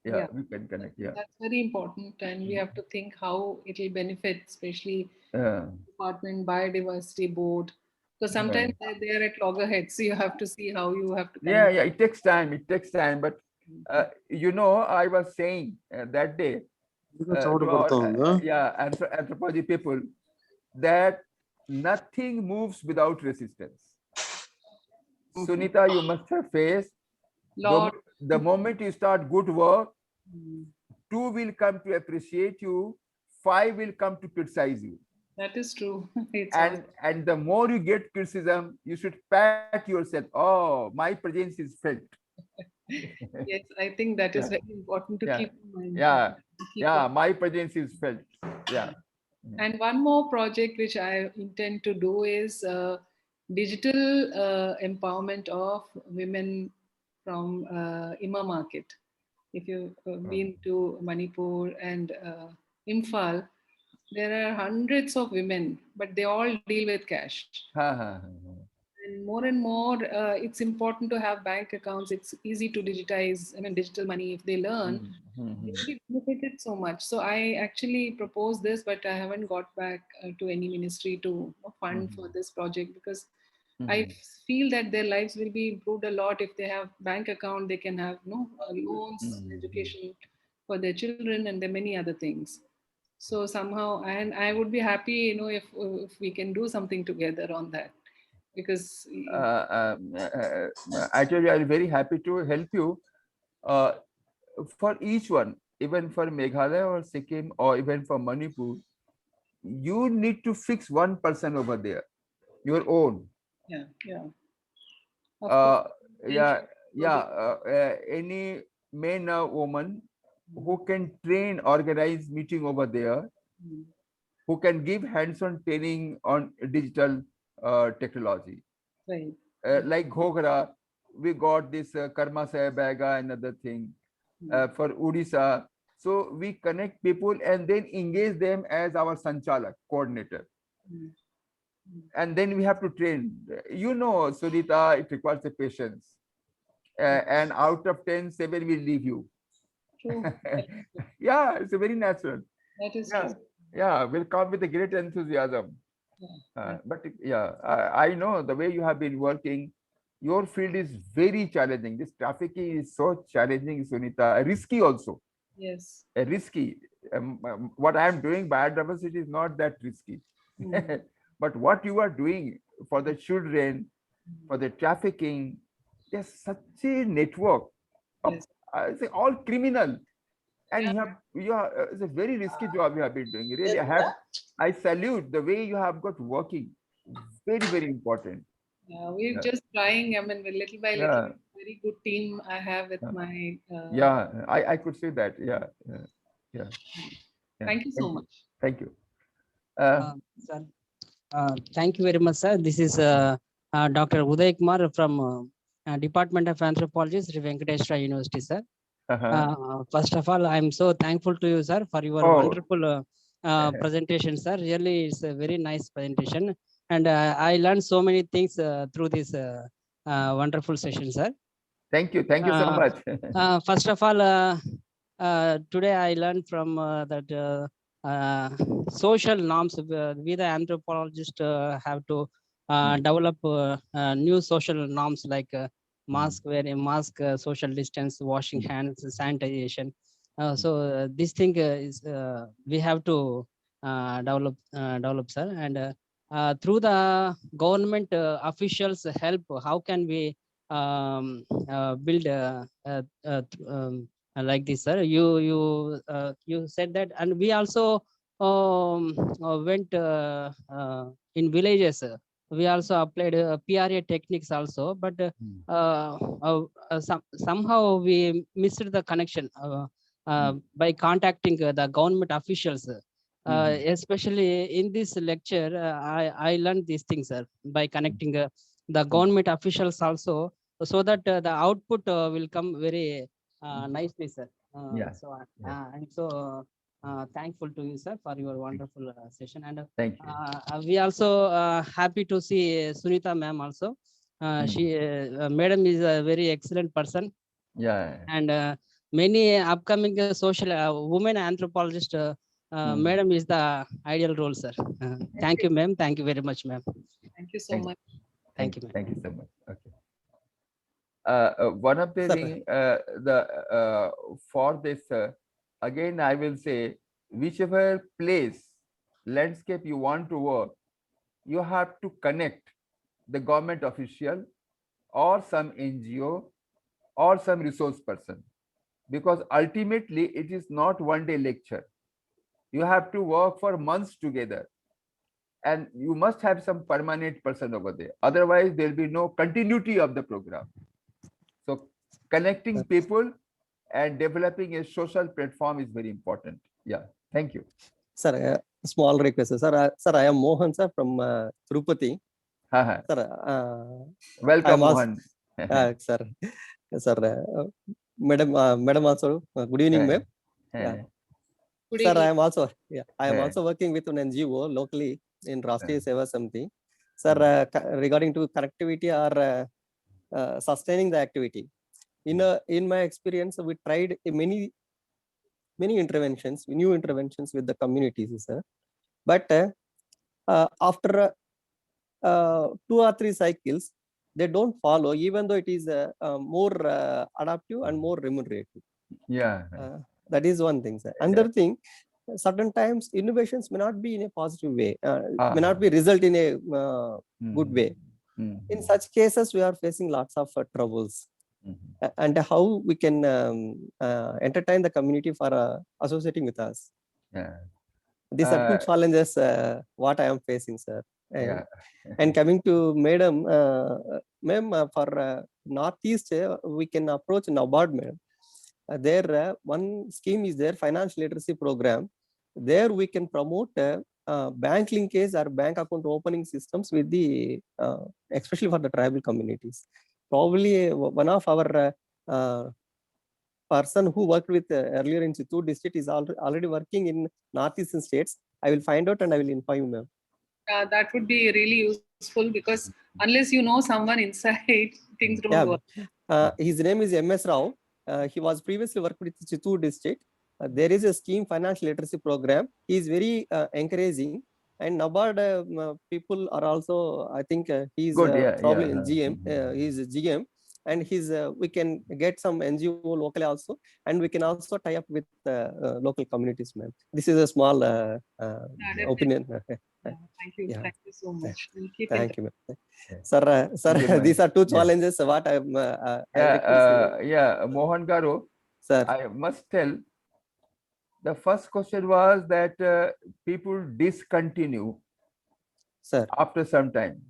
Yeah, we can connect. Yeah. That's very important, and we have to think how it will benefit, especially department biodiversity board, because sometimes they're at loggerheads, so you have to see how you have to. Yeah, yeah, it takes time. It takes time. But you know, I was saying that day to our anthropology people that nothing moves without resistance. Sunita, you must have faced the moment you start good work, 2 will come to appreciate you, 5 will come to criticize you. That is true. And the more you get criticism, you should pat yourself. Oh, my presence is felt. Yes, I think that is very important to keep in mind. Yeah, my presence is felt. Yeah. And one more project which I intend to do is digital empowerment of women from Ima market. If you've been to Manipur and Imphal, there are hundreds of women, but they all deal with cash. And more, it's important to have bank accounts. It's easy to digitize, I mean, digital money. If they learn, they will be benefited so much. So I actually proposed this, but I haven't got back to any ministry to fund for this project, because I feel that their lives will be improved a lot if they have bank account. They can have loans, education for their children, and there are many other things. So somehow, and I would be happy, if we can do something together on that, because actually, I'm very happy to help you for each one, even for Meghalaya or Sikkim or even for Manipur. you need to fix one person over there, your own. Yeah, yeah. Of course. Yeah, yeah. Mention- Any man or woman who can train, organize meeting over there, Mm, who can give hands-on training on digital technology. Right. Like Ghogra, we got this Karma Sahabaga, another thing for Odisha. So we connect people and then engage them as our Sanchalak coordinator. Mm, And then we have to train. You know, Sunita, it requires a patience. And out of 10, 7 will leave you. True. Yeah, it's a very natural. That is Yeah, true. yeah, will come with a great enthusiasm. Yeah. But yeah, I know the way you have been working, your field is very challenging. This trafficking is so challenging, Sunita, risky also. Yes. Risky. What I am doing, biodiversity is not that risky. Mm. But what you are doing for the children, for the trafficking, there's such a network of Yes. say all criminal. And Yeah. it's a very risky job you have been doing. Really, I salute the way you have got working. Very, very important. Yeah, we're Yeah, just trying. I mean, little by little, yeah, very good team I have with yeah. my. Yeah, I could say that. Yeah, yeah, yeah. Yeah. Thank you so much. Thank you. Sir, thank you very much, sir. This is Dr. Uday Kumar from Department of Anthropology, Sri Venkateswara University, sir. First of all, I'm so thankful to you, sir, for your Oh. wonderful presentation, sir. Really, it's a very nice presentation. And I learned so many things through this wonderful session, sir. Thank you. Thank you so much. First of all, today I learned from that social norms. We the anthropologists have to develop new social norms like mask wearing, mask, social distance, washing hands, sanitization. So this thing is we have to develop, sir. And through the government officials help, how can we build like this, sir? You said that, and we also went in villages. We also applied PRA techniques also, but somehow we missed the connection by contacting the government officials. Especially in this lecture, I learned these things, sir, by connecting the government officials also, so that the output will come very nicely, sir. Yeah. So I'm so thankful to you, sir, for your wonderful session. And Thank you. we also happy to see Sunita ma'am also. She madam is a very excellent person, Yeah. and many upcoming social women anthropologist. Madam is the ideal role, sir. Thank you, ma'am. Thank you very much, ma'am. Thank you so Thank- much. Thank you, ma'am. Thank you so much. Okay. One of the Sir. thing, for this, again, I will say, whichever place, landscape you want to work, you have to connect the government official or some NGO or some resource person, because ultimately it is not one day lecture. You have to work for months together, and you must have some permanent person over there. Otherwise, there will be no continuity of the program. So connecting people and developing a social platform is very important. Yeah, thank you. Sir, small request, sir. Sir, I am Mohan, sir, from Tirupati. Haha. Sir, Welcome, also- Mohan. sir, sir, madam also. Good evening, ma'am. Yeah. Good Sir, I evening. am also, I am Yeah. also working with an NGO locally in Rashtriya Seva Samiti. Sir, regarding to connectivity or sustaining the activity, in my experience, we tried many interventions, new interventions with the communities, sir. But after 2 or 3 cycles, they don't follow, even though it is more adaptive and more remunerative. Yeah. That is one thing, sir. Another thing, certain times innovations may not be in a positive way, may not be result in a good way. In such cases, we are facing lots of troubles. And how we can entertain the community for associating with us. Yeah. These are two challenges what I am facing, sir. Yeah. And coming to Madam, ma'am, for Northeast, we can approach NABARD, ma'am. There, one scheme is there, financial literacy program. There we can promote bank linkage or bank account opening systems with the, especially for the tribal communities. Probably one of our person who worked with earlier in Chittoor district is already working in northeastern states. I will find out and I will inform you, ma'am. That would be really useful, because unless you know someone inside, things don't Yeah, work. his name is MS Rao. He was previously worked with Chittoor district. There is a scheme, financial literacy program. He is very encouraging, and NABARD people are also, I think he's Good, yeah, probably yeah. in GM. He's a GM, and he's we can get some NGO locally also, and we can also tie up with local communities, ma'am. This is a small definitely. opinion. Thank you. Yeah. Thank you so much. We'll keep in Thank touch. you, ma'am. Sir, Good, ma'am. these are two Yeah. challenges. What I'm, Yeah, Mohan Garu, sir. I must tell, the first question was that people discontinue Sir, after some time.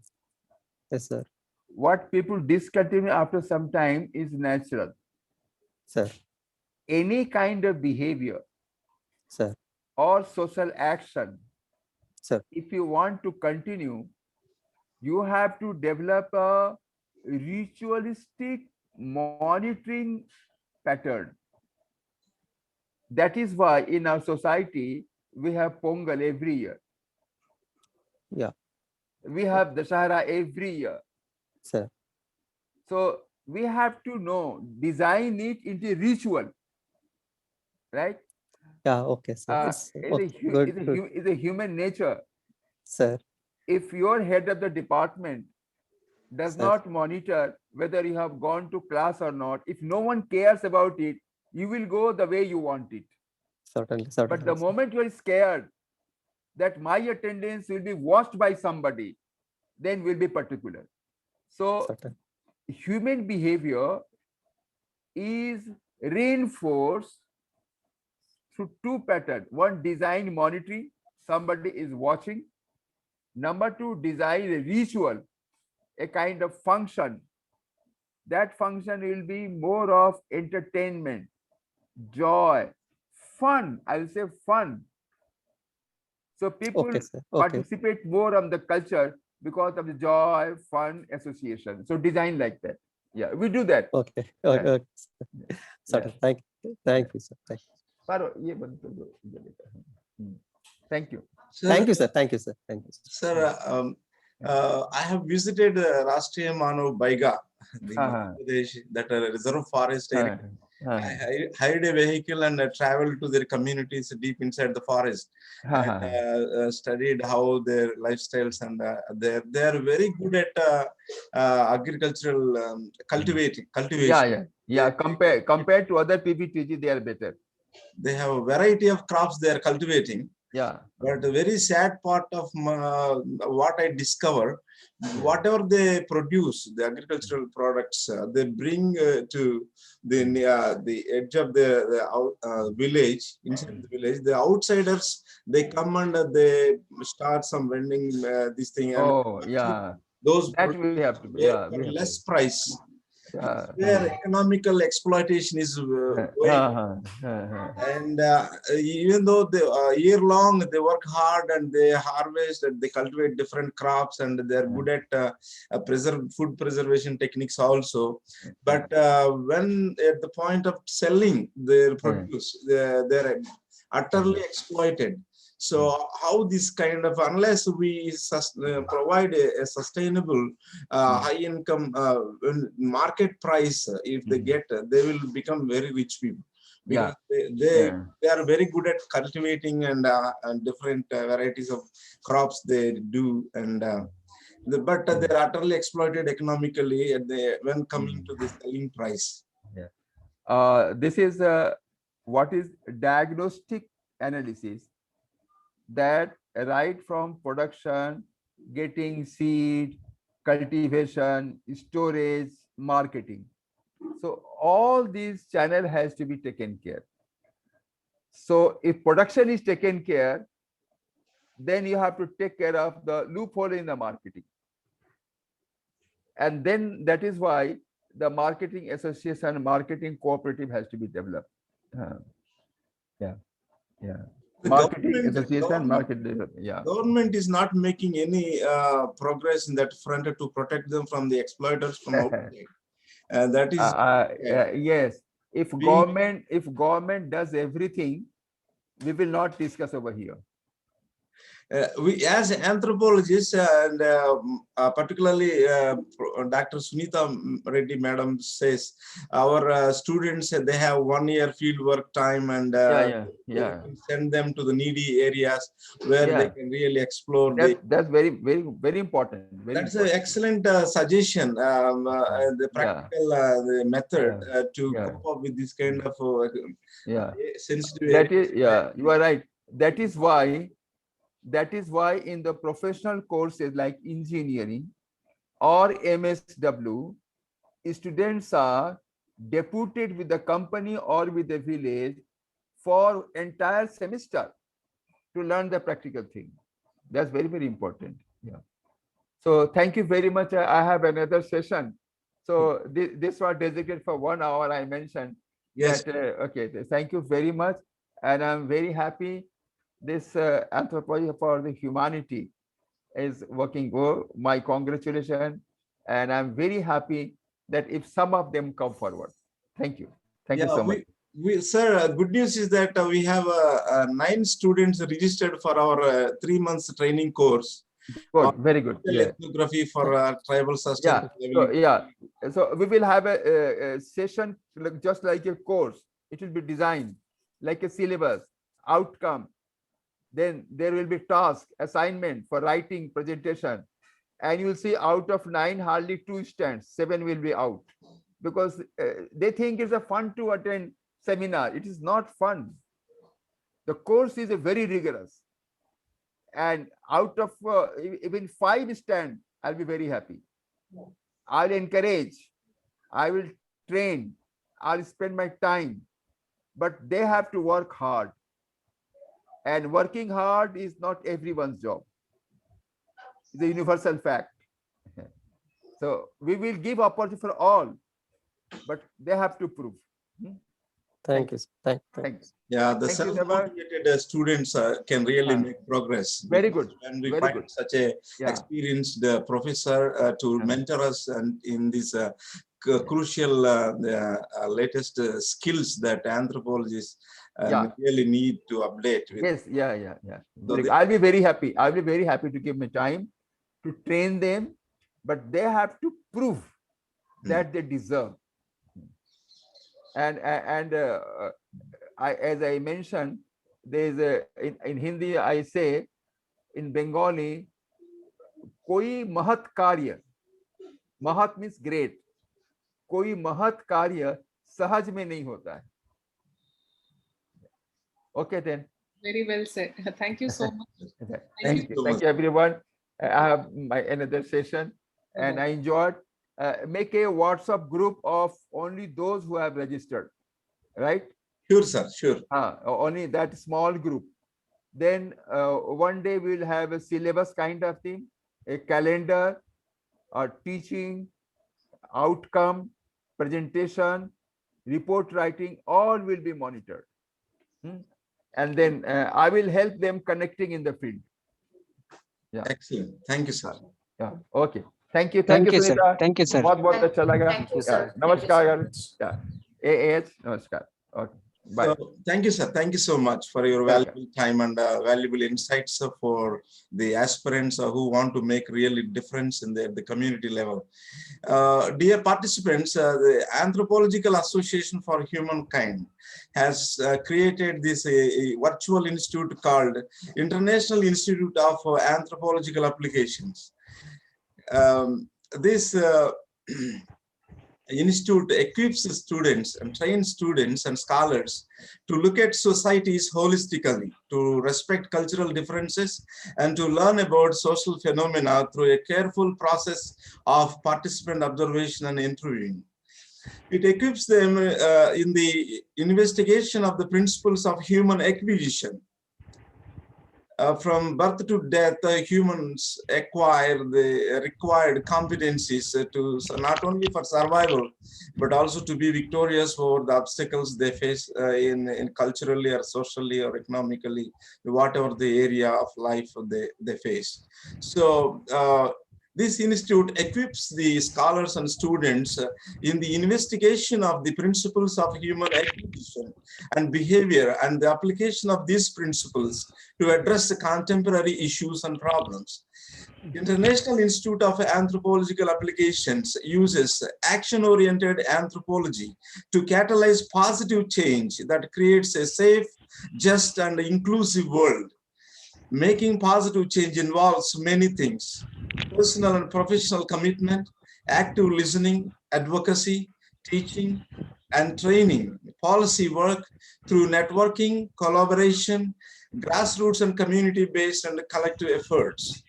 yes, sir. What people discontinue after some time is natural. Sir, Any kind of behavior sir, or social action, sir. if you want to continue, you have to develop a ritualistic monitoring pattern. That is why in our society, we have Pongal every year. Yeah, We have Dashara every year. sir. So we have to know, design it into ritual, right? Yeah, okay, sir. It's Good. a human nature. Sir, If your head of the department does Sir. not monitor whether you have gone to class or not, if no one cares about it, you will go the way you want it. certainly. But the sir. moment you are scared that my attendance will be watched by somebody, then we'll be particular. So Certain. human behavior is reinforced through two patterns. One, design monitoring, somebody is watching. Number two, design a ritual, a kind of function. That function will be more of entertainment, joy, fun. I will say fun. So people Okay, sir. Okay. participate more on the culture because of the joy, fun, association. So design like that. Yeah, we do that. Okay. Yeah. Okay. Certain. Thank you. Thank you, sir. Thank you. Paro, ye band kar do, ye beta. Thank you. Thank you, sir. Thank you, sir. Thank you. Sir, I have visited Rashtriya Manav Baiga, the Madhya Pradesh, that reserve forest area. I hired a vehicle and traveled to their communities deep inside the forest. And, studied how their lifestyles, and they are very good at agricultural cultivation. Yeah. Compared to other PPTG, they are better. They have a variety of crops they are cultivating. Yeah. But the very sad part of what I discover, whatever they produce, the agricultural products, they bring to the edge of the village, inside the village. The outsiders, they come and they start some vending this thing. And Oh, yeah. those That will have to be. Yeah, for less price. Yeah. Where economical exploitation is going. And even though they year long they work hard and they harvest and they cultivate different crops and they're good at food preservation techniques also, but when at the point of selling their produce, they're utterly exploited. So how this kind of, unless we provide a sustainable high income market price, if they get, they will become very rich people. Because they are very good at cultivating and different varieties of crops they do, and but they're utterly exploited economically when coming to the selling price. This is what is diagnostic analysis, that right from production, getting seed, cultivation, storage, marketing. So all these channel has to be taken care. So if production is taken care, then you have to take care of the loophole in the marketing. And then that is why the marketing association, marketing cooperative has to be developed. Yeah. The Marketing government- association, government- market development. Yeah. Government is not making any progress in that front to protect them from the exploiters from outside. And that is Yes. If Being- government does everything, we will not discuss over here. we as anthropologists and particularly Dr. Sunita Reddy madam says our students they have 1 year field work time and Yeah. we can send them to the needy areas where they Yeah. can really explore. That's very important. That's an excellent suggestion. The practical the method to Yeah. cope up with this kind of Yeah. sensitive. That is, you are right. That is why in the professional courses like engineering or MSW, students are deputed with the company or with the village for entire semester to learn the practical thing. That's very important. Yeah. So thank you very much. I have another session. So this was designated for 1 hour. I mentioned. Yes. That, okay. Thank you very much, and I'm very happy. This anthropology for the humanity is working well. My congratulations, and I'm very happy that if some of them come forward. Thank you. Thank you so much. Sir, good news is that we have 9 students registered for our 3 months training course. Good, very good. Yeah. Ethnography for tribal Yeah. sustainability. So we will have a session just like a course. It will be designed like a syllabus, outcome. Then there will be task, assignment for writing, presentation. And you will see out of 9, hardly 2 stands, 7 will be out. Because they think it's a fun to attend seminar. It is not fun. The course is a very rigorous. And out of even 5 stand, I'll be very happy. I'll encourage, I will train, I'll spend my time, but they have to work hard. And working hard is not everyone's job. It's a universal fact. So we will give opportunity for all, but they have to prove. Thank you. Thanks. Yeah, the Thank you, Sabar. self-motivated students can really make progress. Very good. And we Very find good. such a Yeah. experienced professor to mentor us and in this crucial latest skills that anthropologists really need to update with. Yes, yeah. So they- I'll be very happy. I'll be very happy to give me time to train them, but they have to prove that they deserve. And as I mentioned, there is in Hindi I say, in Bengali, koi mahat karya. Mahat means great. Koi mahat karya sahaj mein nahi hota hai. Okay then. Very well said. Thank you so much. Thank you. so Thank much. you, everyone. I have my another session, and I enjoyed. Make a WhatsApp group of only those who have registered, right? Sure, sir. Sure. Only that small group. Then one day we will have a syllabus kind of thing, a calendar, or teaching, outcome, presentation, report writing, all will be monitored. And then I will help them connecting in the field. Excellent. Thank you, sir. Yeah. Okay. Thank you. Thank you, sir. Sunita. Thank you, sir. बहुत अच्छा लगा. Thank you, Yeah. sir. नमस्कार. Yeah. AAH. नमस्कार. Okay. Bye. So, thank you, sir. Thank you so much for your Welcome. valuable time and valuable insights for the aspirants who want to make really difference in the community level. Dear participants, the Anthropological Association for Humankind has created this virtual institute called International Institute of Anthropological Applications. This institute equips students and trains students and scholars to look at societies holistically, to respect cultural differences, and to learn about social phenomena through a careful process of participant observation and interviewing. It equips them in the investigation of the principles of human acquisition, from birth to death, humans acquire the required competencies not only for survival, but also to be victorious over the obstacles they face in culturally or socially or economically, whatever the area of life they face. So this institute equips the scholars and students in the investigation of the principles of human acquisition and behavior and the application of these principles to address the contemporary issues and problems. International Institute of Anthropological Applications uses action-oriented anthropology to catalyze positive change that creates a safe, just, and inclusive world. Making positive change involves many things: personal and professional commitment, active listening, advocacy, teaching, and training, policy work through networking, collaboration, grassroots and community-based and collective efforts.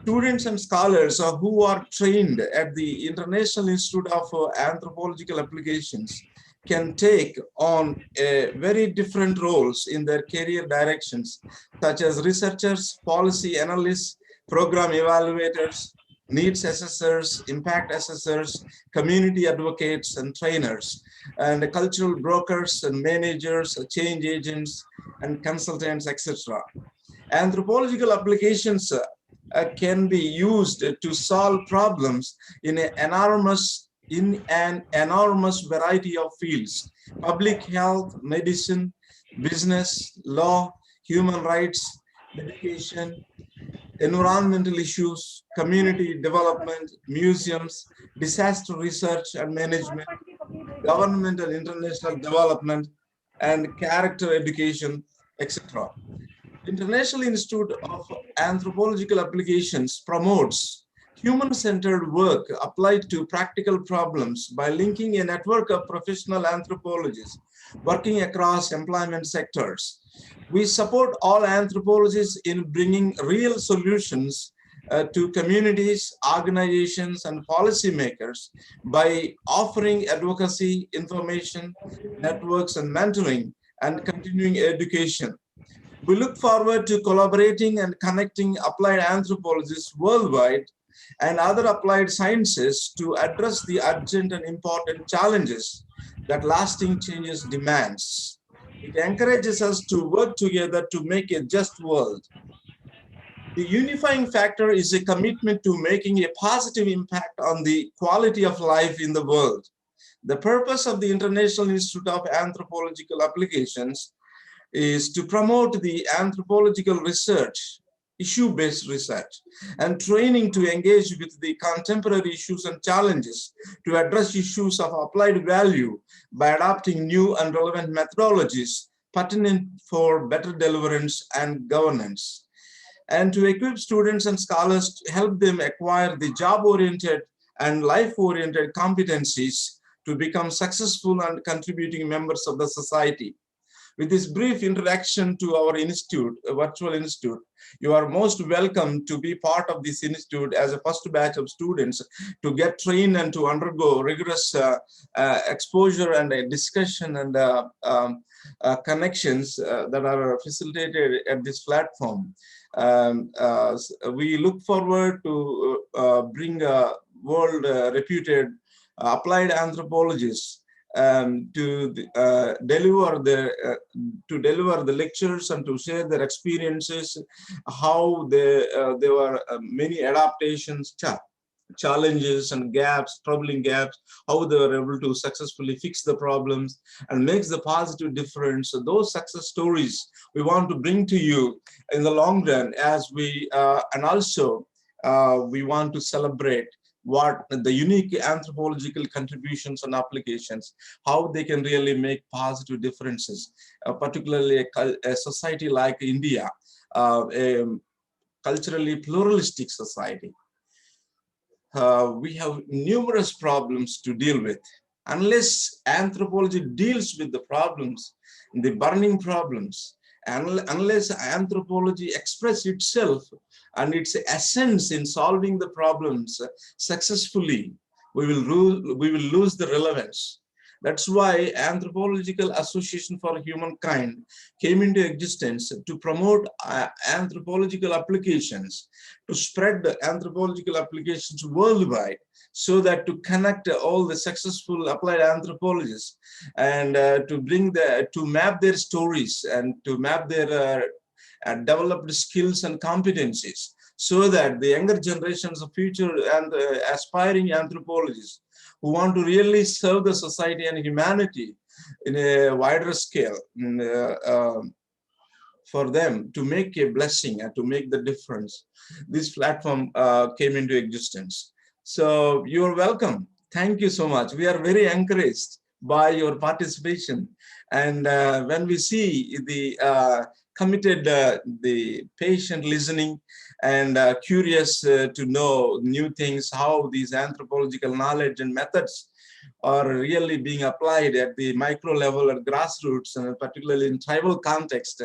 Students and scholars who are trained at the International Institute of Anthropological Applications can take on very different roles in their career directions, such as researchers, policy analysts, program evaluators, needs assessors, impact assessors, community advocates and trainers, and cultural brokers and managers, change agents, and consultants, etc. Anthropological applications can be used to solve problems in an enormous variety of fields: public health, medicine, business, law, human rights, education, environmental issues, community development, museums, disaster research and management, government and international development, and character education, etc. International Institute of Anthropological Applications promotes human-centered work applied to practical problems by linking a network of professional anthropologists working across employment sectors. We support all anthropologists in bringing real solutions to communities, organizations, and policymakers by offering advocacy, information, networks, and mentoring, and continuing education. We look forward to collaborating and connecting applied anthropologists worldwide and other applied sciences to address the urgent and important challenges that lasting changes demands. It encourages us to work together to make a just world. The unifying factor is a commitment to making a positive impact on the quality of life in the world. The purpose of the International Institute of Anthropological Applications is to promote the anthropological research, issue-based research, and training to engage with the contemporary issues and challenges to address issues of applied value by adopting new and relevant methodologies pertinent for better deliverance and governance, and to equip students and scholars to help them acquire the job-oriented and life-oriented competencies to become successful and contributing members of the society. With this brief introduction to our institute, a virtual institute, you are most welcome to be part of this institute as a first batch of students to get trained and to undergo rigorous exposure and discussion and connections that are facilitated at this platform. We look forward to bring world reputed applied anthropologists to deliver the lectures and to share their experiences, how there were many adaptations, challenges and gaps, troubling gaps, how they were able to successfully fix the problems and makes the positive difference. So those success stories we want to bring to you in the long run, as we and also we want to celebrate what the unique anthropological contributions and applications, how they can really make positive differences, particularly a society like India, a culturally pluralistic society. We have numerous problems to deal with. Unless anthropology deals with the problems, the burning problems, and unless anthropology expresses itself and its essence in solving the problems successfully, we will lose the relevance. That's why Anthropological Association for Humankind came into existence to promote anthropological applications, to spread the anthropological applications worldwide, so that to connect all the successful applied anthropologists and to map their stories and to map their developed skills and competencies, so that the younger generations of future and aspiring anthropologists who want to really serve the society and humanity in a wider scale, for them to make a blessing and to make the difference, this platform came into existence. So you're welcome. Thank you so much. We are very encouraged by your participation. And when we see the committed, the patient listening and curious to know new things, how these anthropological knowledge and methods are really being applied at the micro level at grassroots, and particularly in tribal context,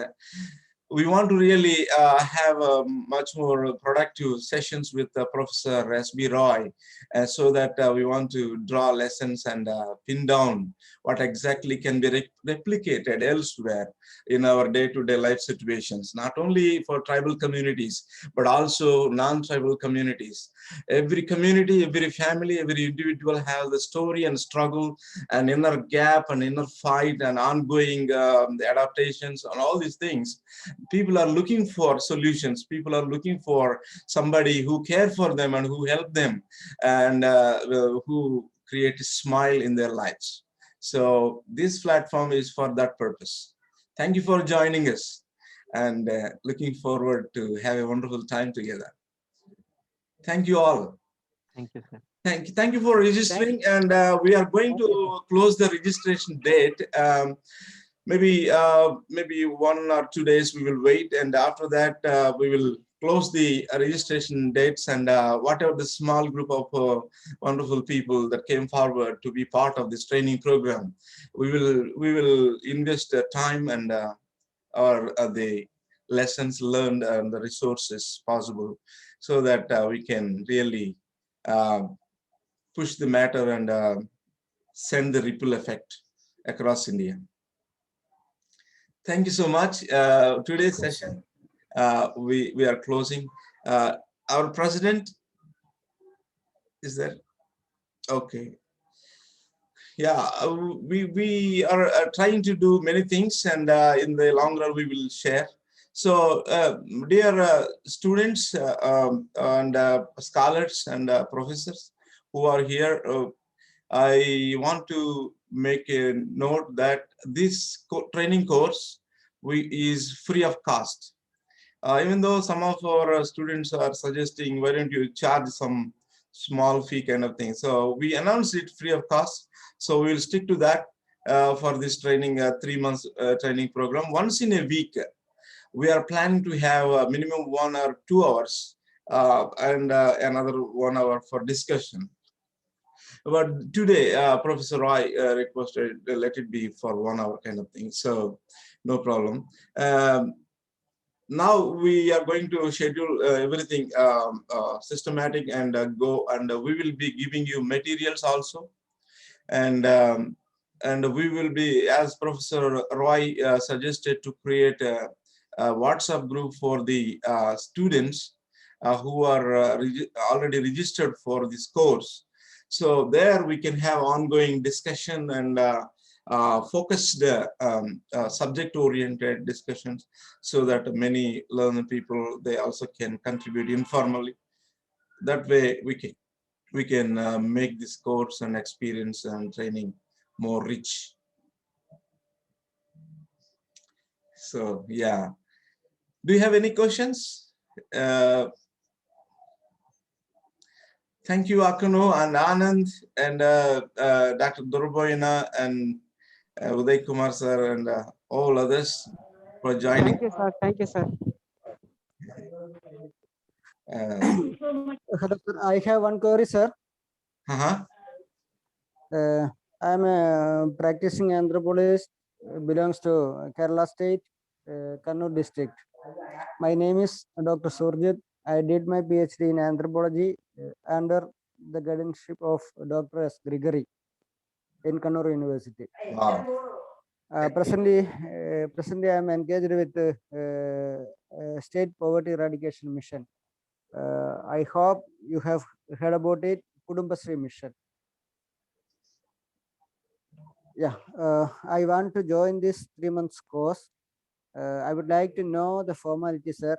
we want to really have much more productive sessions with Professor S.B. Roy, so that we want to draw lessons and pin down what exactly can be replicated elsewhere in our day-to-day life situations, not only for tribal communities, but also non-tribal communities. Every community, every family, every individual has a story and struggle and inner gap and inner fight and ongoing adaptations and all these things. People are looking for solutions. People are looking for somebody who care for them and who help them and who create a smile in their lives. So this platform is for that purpose. Thank you for joining us, and looking forward to have a wonderful time together. Thank you all. Thank you, sir. Thank you for registering, and we are going to close the registration date. Maybe 1 or 2 days we will wait, and after that we will close the registration dates, and whatever the small group of wonderful people that came forward to be part of this training program, we will invest time and the lessons learned and the resources possible, so that we can really push the matter and send the ripple effect across India. Thank you so much. Today's session, we are closing. Our president, is there? Okay. Yeah, we are trying to do many things, and in the long run, we will share. So, dear students and scholars and professors who are here, I want to make a note that this training course is free of cost. Even though some of our students are suggesting, why don't you charge some small fee kind of thing. So we announced it free of cost. So we'll stick to that for this training, 3 months training program. Once in a week, we are planning to have a minimum 1 or 2 hours and another 1 hour for discussion. But today, Professor Roy requested let it be for 1 hour kind of thing. So no problem. Now we are going to schedule everything systematic and go, and we will be giving you materials also. And we will be, as Professor Roy suggested, to create a WhatsApp group for the students who are already registered for this course. So there we can have ongoing discussion and focused subject-oriented discussions, so that many learning people, they also can contribute informally. That way we can make this course and experience and training more rich. So yeah, do you have any questions? Thank you, Akuno and Anand and Dr. Durboyana and Uday Kumar sir and all others for joining. Thank you, sir. Thank you, sir. Hello, sir. I have one query, sir. I am a practicing anthropologist, belongs to Kerala State, Kannur district. My name is Dr. Surjit. I did my PhD in anthropology under the guardianship of Dr. S. Grigory in Kannur University. Wow. Presently, I am engaged with State Poverty Eradication Mission. I hope you have heard about it, Kudumbasri Mission. Yeah, I want to join this 3 months course. I would like to know the formality, sir.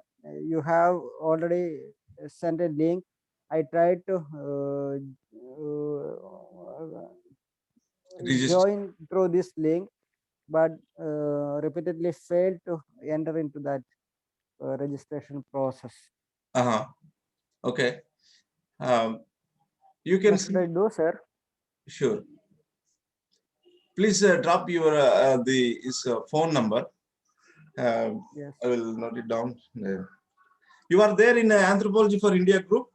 You have already sent a link. I tried to Register. join through this link, but repeatedly failed to enter into that registration process. Okay. You can What should I do, sir? Sure. Please drop your phone number. Yes. I will note it down. You are there in Anthropology for India group?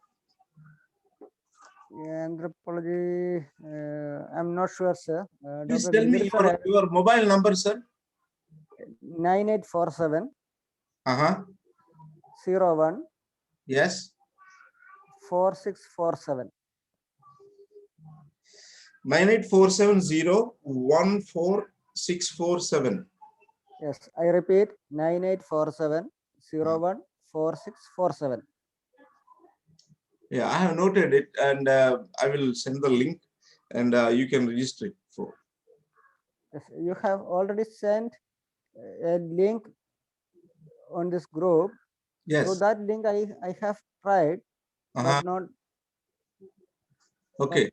Anthropology, I'm not sure, sir. Please Dr. tell me Girdhar, your mobile number, sir. 9847 01 Yes. 4647. 9847014647. Yes, I repeat 9847 01 4647. Yeah, I have noted it, and I will send the link, and you can register it for. Yes, you have already sent a link on this group. Yes. Through that link, I have tried, but not. Okay.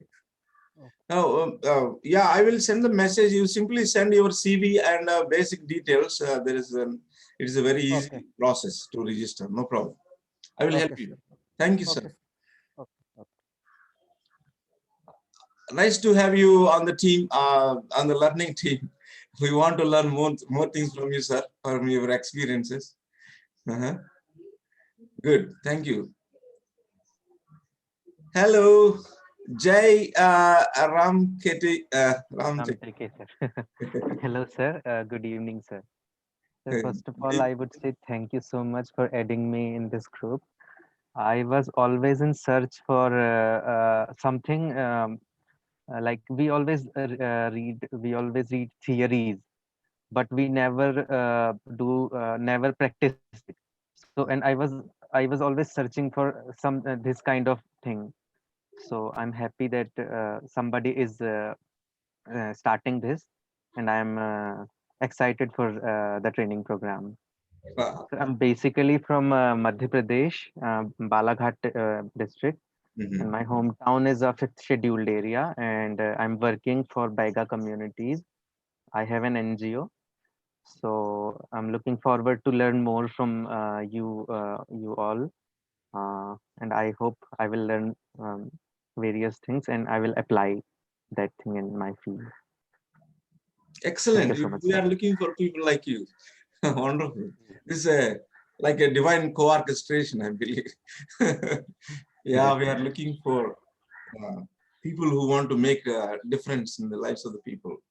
Now, yeah, I will send the message. You simply send your CV and basic details. It is a very easy process to register. No problem. I will help you. Thank you, sir. Nice to have you on the team, on the learning team. We want to learn more things from you, sir, from your experiences. Good. Thank you. Hello. Jai Ram Keti. Hello, sir. Good evening, sir. So first of all, I would say thank you so much for adding me in this group. I was always in search for something like we always read theories, but we never never practice it. So, and I was always searching for some this kind of thing. So I'm happy that somebody is starting this, and I'm excited for the training program. So I'm basically from Madhya Pradesh, Balaghat district, and my hometown is a 5th scheduled area, and I'm working for Baiga communities. I have an NGO, so I'm looking forward to learn more from you all, and I hope I will learn various things, and I will apply that thing in my field. Excellent. So much, we are looking for people like you. Wonderful. This is like a divine co-orchestration, I believe. Yeah, we are looking for people who want to make a difference in the lives of the people.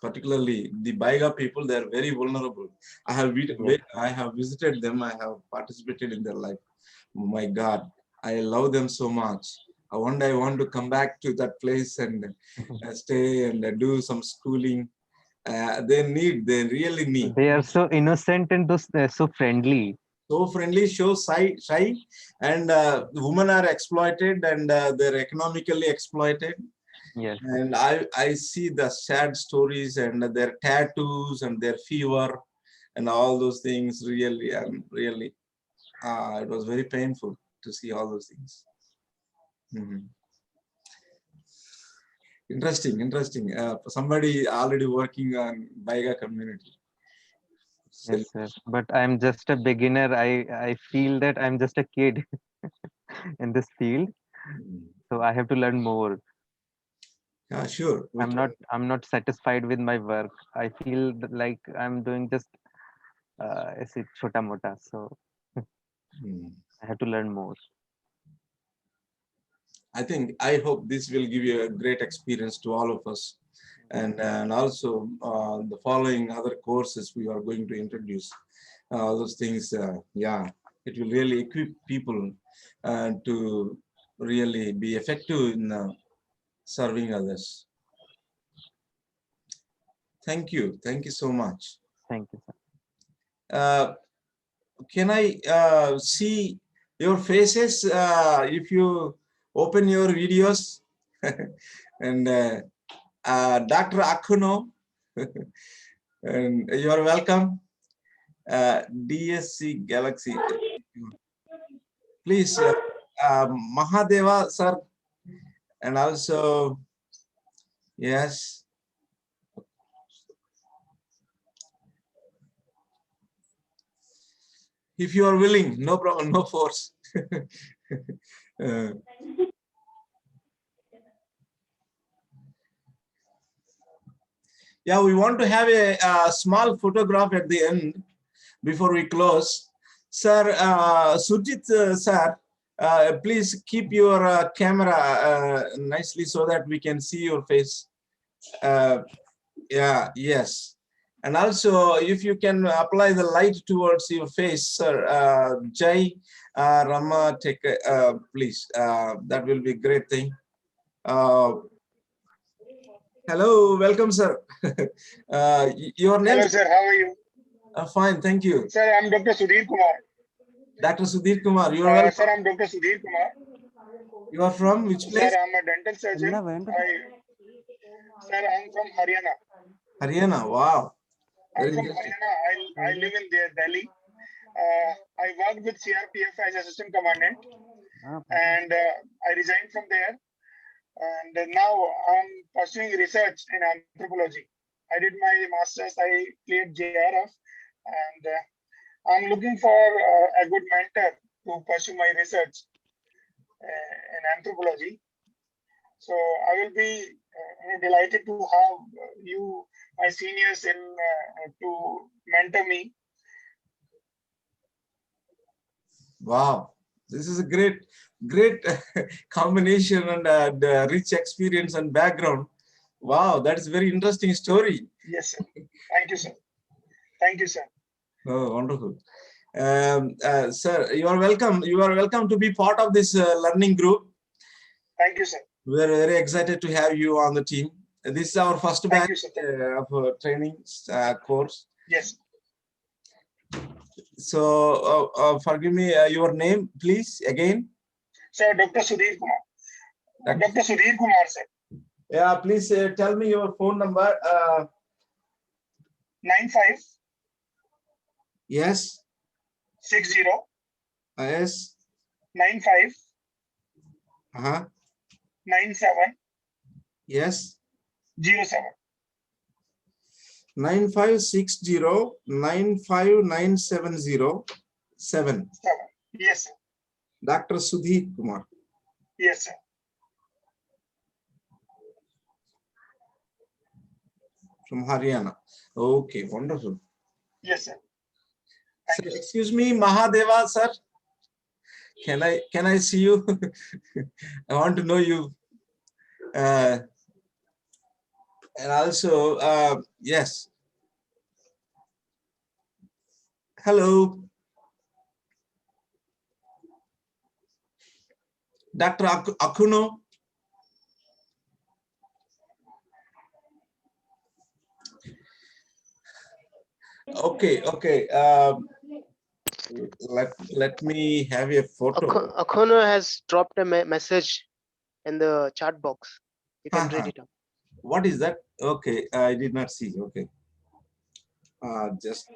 Particularly the Baiga people, they are very vulnerable. I have visited them. I have participated in their life. My God, I love them so much. One day I want to come back to that place and stay and do some schooling. They really need. They are so innocent and so friendly. So friendly, so shy, and women are exploited, and they're economically exploited. Yes. And I see the sad stories and their tattoos and their fever and all those things. Really, it was very painful to see all those things. Interesting. Somebody already working on Baiga community. Yes, sir. But I'm just a beginner. I feel that I'm just a kid in this field, so I have to learn more. Yeah, sure. I'm not satisfied with my work. I feel like I'm doing just chota mota. So I have to learn more. I hope this will give you a great experience to all of us. And also the following other courses we are going to introduce. Those things, yeah, it will really equip people to really be effective in serving others. Thank you. Thank you so much. Thank you, sir. Can I see your faces if you open your videos? And Dr. Akuno, and you are welcome. DSC Galaxy. Please, Mahadeva, sir, and also, yes. If you are willing, no problem, no force. Yeah, we want to have a small photograph at the end before we close. Sir, Sujit, sir, please keep your camera nicely so that we can see your face. Yeah, yes. And also, if you can apply the light towards your face, sir, Jai Rama, take please. That will be a great thing. Hello, welcome, sir. Your name? Hello, sir. How are you? Fine, thank you. Sir, I'm Dr. Sudhir Kumar. Dr. Sudhir Kumar, you are welcome. Sir, I'm Dr. Sudhir Kumar. You are from which place? Sir, I'm a dental surgeon. Sir, I'm from Haryana. Haryana, wow. I'm from Haryana. I live in Delhi. I worked with CRPF as assistant commandant, and I resigned from there. And now I'm pursuing research in anthropology. I did my master's, I cleared JRF, and I'm looking for a good mentor to pursue my research in anthropology. So I will be delighted to have you, my seniors, to mentor me. Wow, this is a great combination and rich experience and background. Wow, that is a very interesting story. Yes, sir. Thank you, sir. Thank you, sir. Oh, wonderful. Sir, you are welcome. You are welcome to be part of this learning group. Thank you, sir. We are very excited to have you on the team. This is our first batch of training course. Yes. So, forgive me, your name, please, again. Sir, Dr. Sudhir Kumar. Dr. Sudhir Kumar, sir. Yeah, please tell me your phone number. 95. Yes. 60. Yes. 95. 97. Yes. 07. 9560 95970 7. Yes, sir. Dr. Sudhir Kumar. Yes, sir. From Haryana. Okay, wonderful. Yes, sir. Sir, excuse me, Mahadeva, sir. Can I see you? I want to know you. And also, yes. Hello. Dr. Akuno. Okay. Let me have a photo. Akuno has dropped a message in the chat box. You can read it out. What is that? Okay, I did not see. Okay. Just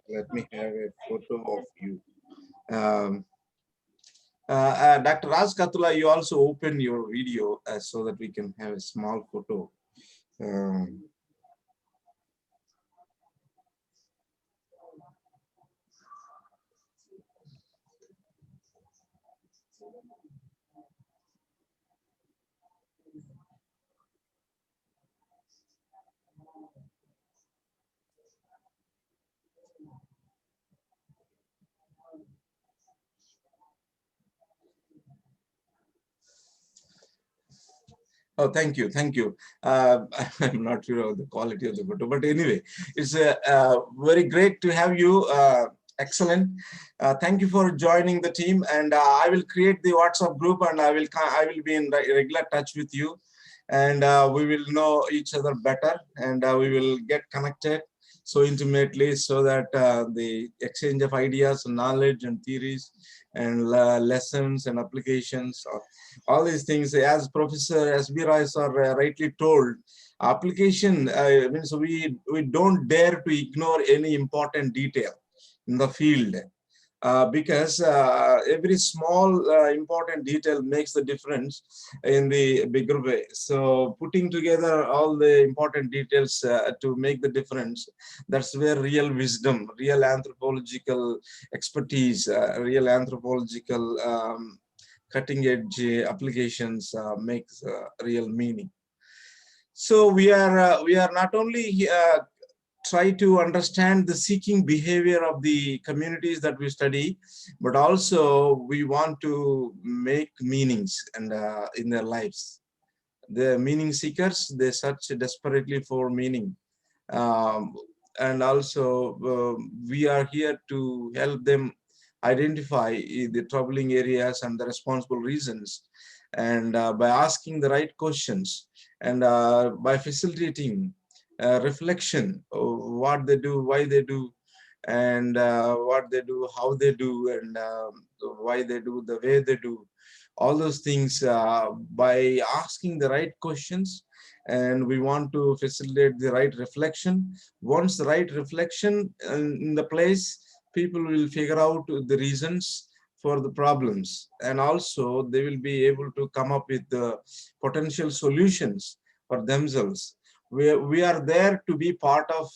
let me have a photo of you. Dr. Raj Katula, you also open your video so that we can have a small photo. Oh, thank you. I'm not sure of the quality of the photo, but anyway, it's very great to have you. Excellent. Thank you for joining the team, and I will create the WhatsApp group, and I will be in regular touch with you. and we will know each other better, and we will get connected so intimately, so that the exchange of ideas, knowledge and theories and lessons and applications, all these things, as Professor S.B. Rai sir rightly told, application means we don't dare to ignore any important detail in the field. Because every small important detail makes the difference in the bigger way. So putting together all the important details to make the difference, that's where real wisdom, real anthropological expertise, real anthropological cutting edge applications makes real meaning. So we are not only try to understand the seeking behavior of the communities that we study, but also we want to make meanings and in their lives. The meaning seekers, they search desperately for meaning. And also we are here to help them identify the troubling areas and the responsible reasons. And by asking the right questions, and by facilitating reflection of what they do, why they do, and what they do, how they do, and why they do the way they do. All those things, by asking the right questions, and we want to facilitate the right reflection. Once the right reflection in the place, people will figure out the reasons for the problems, and also they will be able to come up with the potential solutions for themselves. We are there to be part of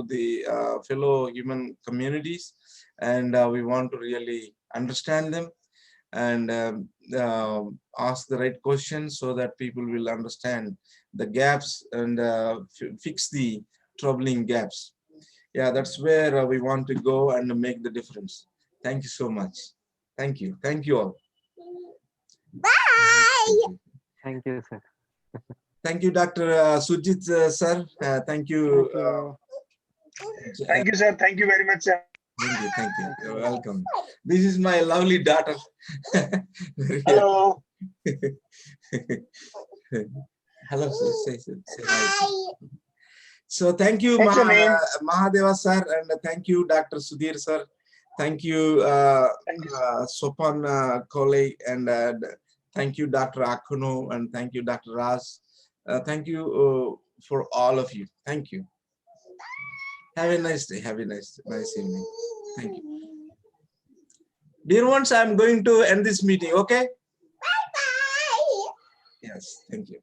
the fellow human communities, and we want to really understand them and ask the right questions so that people will understand the gaps and fix the troubling gaps. Yeah, that's where we want to go and make the difference. Thank you so much. Thank you. Thank you all. Bye. Thank you, sir. Thank you, Dr. Sujit, sir. Thank you. Thank you, sir. Thank you very much, sir. Thank you. Thank you. You're welcome. This is my lovely daughter. Hello. Hello, sir. Say hi. So thank you, What's your name? Mahadeva sir, and thank you, Dr. Sudhir sir. Thank you, Sopan Kole, and thank you, Dr. Akuno, and thank you, Dr. Raz. Thank you for all of you. Thank you. Have a nice day. Have a nice evening. Thank you. Dear ones, I'm going to end this meeting, okay? Bye-bye. Yes, thank you.